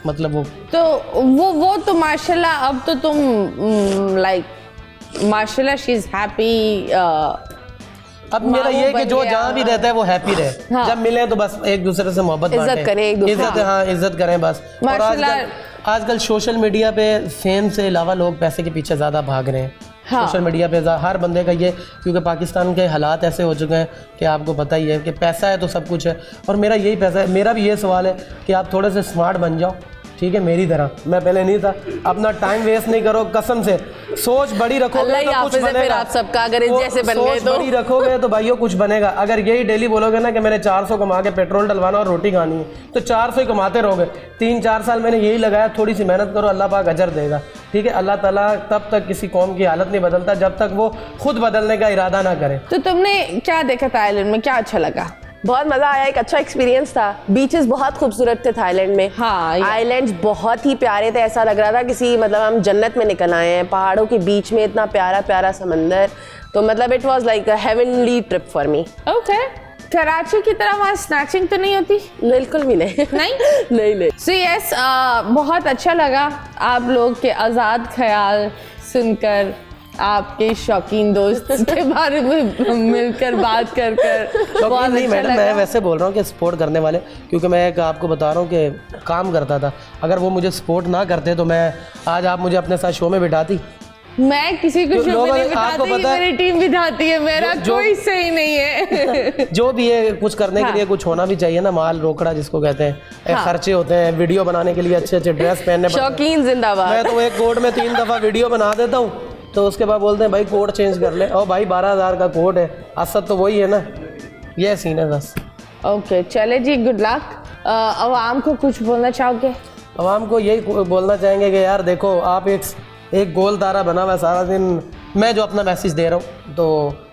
मतलब वो तो माशाल्लाह, अब तो तुम लाइक माशाल्लाह शी इज हैप्पी। अब मेरा ये है कि जो जहाँ भी रहता है वो हैप्पी रहे। हाँ। जब मिले तो बस एक दूसरे से मोहब्बत इज्जत बांटें। करें एक दूसरे इज्जत, हाँ इज्जत करें बस। और माशाल्लाह। आजकल सोशल मीडिया पे फेम से अलावा लोग पैसे के पीछे ज़्यादा भाग रहे हैं। हाँ। सोशल मीडिया पे हर बंदे का ये, क्योंकि पाकिस्तान के हालात ऐसे हो चुके हैं कि आपको पता ही है कि पैसा है तो सब कुछ है। और मेरा यही पैसा है। मेरा भी ये सवाल है कि आप थोड़े से स्मार्ट बन जाओ, ठीक है, मेरी तरह। मैं पहले नहीं था। अपना टाइम वेस्ट नहीं करो, कसम से सोच बड़ी रखोगे अल्लाह ही तो कुछ हाफिज़ है फिर बनेगा। आप सबका, अगर इस जैसे बन गए सोच तो। बड़ी रखोगे तो भाइयों कुछ बनेगा। अगर यही डेली बोलोगे ना कि मैंने 400 कमा के पेट्रोल डलवाना और रोटी खानी है, तो 400 ही कमाते रहोगे। 3-4 साल मैंने यही लगाया, थोड़ी सी मेहनत करो, अल्लाह पाक अजर देगा, ठीक है। अल्लाह ताला तब तक किसी कौम की हालत नहीं बदलता जब तक वो खुद बदलने का इरादा ना करे। तो तुमने क्या देखा थाईलैंड में, क्या अच्छा लगा? बहुत मज़ा आया, एक अच्छा एक्सपीरियंस था। बीचेस बहुत खूबसूरत थे थाईलैंड में। हाँ, आइलैंड्स बहुत ही प्यारे थे, ऐसा लग रहा था किसी मतलब हम जन्नत में निकल आए हैं। पहाड़ों के बीच में इतना प्यारा प्यारा समंदर, तो मतलब it was like a heavenly trip for me. Okay. Karachi की तरह वहाँ स्नैचिंग तो नहीं होती? बिल्कुल भी नहीं। नहीं नहीं। सो यस, बहुत अच्छा लगा आप लोग के आज़ाद ख्याल सुनकर, आपके शौकीन दोस्त के बारे में मिलकर बात कर शौकीन नहीं अच्छा मैडम, मैं वैसे बोल रहा हूँ कि सपोर्ट करने वाले, क्योंकि मैं एक आपको बता रहा हूँ कि काम करता था। अगर वो मुझे सपोर्ट ना करते तो मैं आज आप मुझे अपने साथ शो में बिठाती। मैं किसी को शो में लोगों नहीं ने आपको बिठाती, पता है- मेरी टीम बिठाती है, मेरा जो- कोई सही नहीं है। जो भी है कुछ करने के लिए कुछ होना भी चाहिए ना, माल रोकड़ा जिसको कहते हैं। खर्चे होते हैं, वीडियो बनाने के लिए अच्छे अच्छे ड्रेस पहनने पड़ते हैं। शौकीन जिंदाबाद। मैं तो एक कोट में 3 दफ़ा वीडियो बना देता हूँ, तो उसके बाद बोलते हैं भाई कोड चेंज कर ले। और भाई 12,000 का कोड है, असद तो वही है ना। ये सीन है बस। ओके, चले जी, गुड लक। अवाम को कुछ बोलना चाहोगे? आवाम को यही बोलना चाहेंगे कि यार देखो, आप एक गोल तारा बना हुआ है सारा दिन। मैं जो अपना मैसेज दे रहा हूँ, तो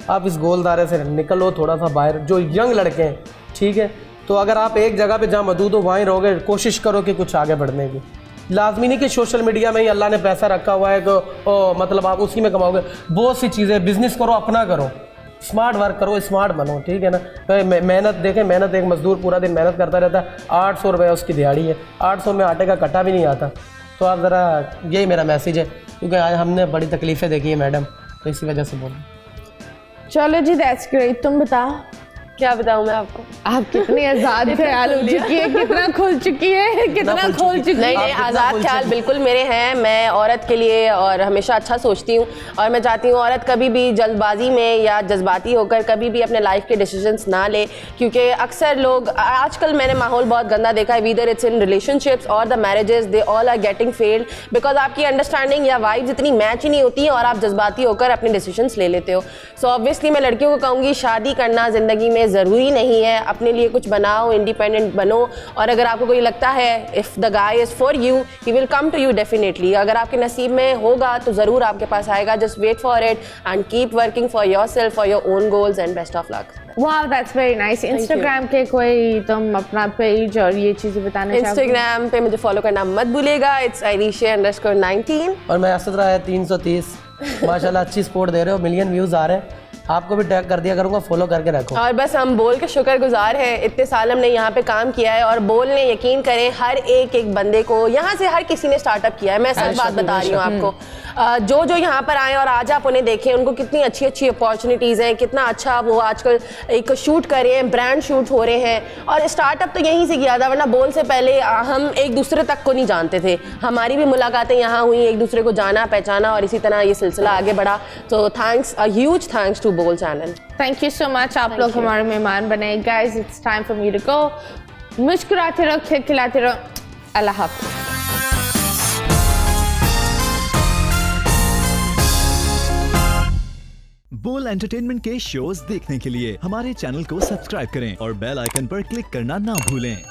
आप इस गोल तारे से निकलो थोड़ा सा बाहर। जो यंग लड़के हैं, ठीक है, तो अगर आप एक जगह पे जहाँ मौजूद हो वहीं रहोगे, कोशिश करो कि कुछ आगे बढ़ने की। लाजमी नहीं कि सोशल मीडिया में ही अल्लाह ने पैसा रखा हुआ है तो मतलब आप उसी में कमाओगे। बहुत सी चीज़ें, बिजनेस करो, अपना करो, स्मार्ट वर्क करो, स्मार्ट बनो, ठीक है ना। तो मेहनत देखें, मेहनत, एक मजदूर पूरा दिन मेहनत करता रहता है, 800 रुपये उसकी दिहाड़ी है, 800 में आटे का कट्टा भी नहीं आता। तो आप ज़रा, यही मेरा मैसेज है, क्योंकि आज हमने बड़ी तकलीफ़ें देखी है मैडम, तो इसी वजह से बोल। चलो जी, दैट्स ग्रेट। तुम बताओ, क्या बताऊं मैं आपको? आप कितनी आज़ाद ख्याल हो चुकी है, कितना खुल चुकी है, कितना खोल चुकी है। नहीं, आज़ाद ख्याल बिल्कुल मेरे हैं। मैं औरत के लिए और हमेशा अच्छा सोचती हूँ, और मैं चाहती हूँ औरत कभी भी जल्दबाजी में या जज्बाती होकर कभी भी अपने लाइफ के डिसीजंस ना ले। क्योंकि अक्सर लोग, आजकल मैंने माहौल बहुत गंदा देखा है, वीदर इट्स इन रिलेशनशिप्स और the marriages, they all are getting failed because आपकी अंडरस्टैंडिंग या वाइब्स इतनी मैच ही नहीं होती है और आप जज्बाती होकर अपने डिसीजंस ले लेते हो। सो ऑब्वियसली मैं लड़कियों को कहूँगी, शादी करना ज़िंदगी में ज़रूरी नहीं है। अपने लिए कुछ बनाओ, इंडिपेंडेंट बनो, और अगर आपको कोई लगता है if the guy is for you, he will come to you definitely. अगर आपके नसीब में होगा तो ज़रूर आपके पास आएगा। Just wait for it and keep working for your self, for your own goals, and best of luck. Wow, that's very nice. Instagram के कोई तुम अपना पेज और ये चीज़ें बताना चाहोगे? इंस्टाग्राम पे मुझे फॉलो करना मत भूलिएगा, इट्स Airisha_19। और मैं असद रहा है 330। माशाल्लाह अच्छी सपोर्ट दे रहे हो, मिलियन व्यूज़ आ रहे हैं। आपको भी टैग कर दिया करूँगा, फॉलो करके रखो। और बस हम बोल के शुक्रगुजार हैं, इतने साल हमने यहाँ पे काम किया है और बोल ने यकीन करें हर एक बंदे को यहाँ से हर किसी ने स्टार्टअप किया है। मैं सच बात बता रही हूँ आपको, जो यहाँ पर आए और आज आप उन्हें देखें, उनको कितनी अच्छी अच्छी अपॉर्चुनिटीज़ हैं, कितना अच्छा वो आजकल एक शूट कर रहे हैं, ब्रांड शूट हो रहे हैं। और स्टार्टअप तो यहीं से किया था, वरना बोल से पहले हम एक दूसरे तक को नहीं जानते थे। हमारी भी मुलाकातें यहाँ हुई, एक दूसरे को जाना पहचाना और इसी तरह ये सिलसिला आगे बढ़ा। तो thanks, a huge thanks to Bol channel. Thank you so much, आप लोग हमारे मेहमान बने। Guys, it's time for me to go. मुस्कुराते रहो, खिलखिलाते रहो। अल्लाह हाफ़िज़। बोल एंटरटेनमेंट के शोज देखने के लिए हमारे चैनल को सब्सक्राइब करें और बेल आइकन पर क्लिक करना ना भूलें।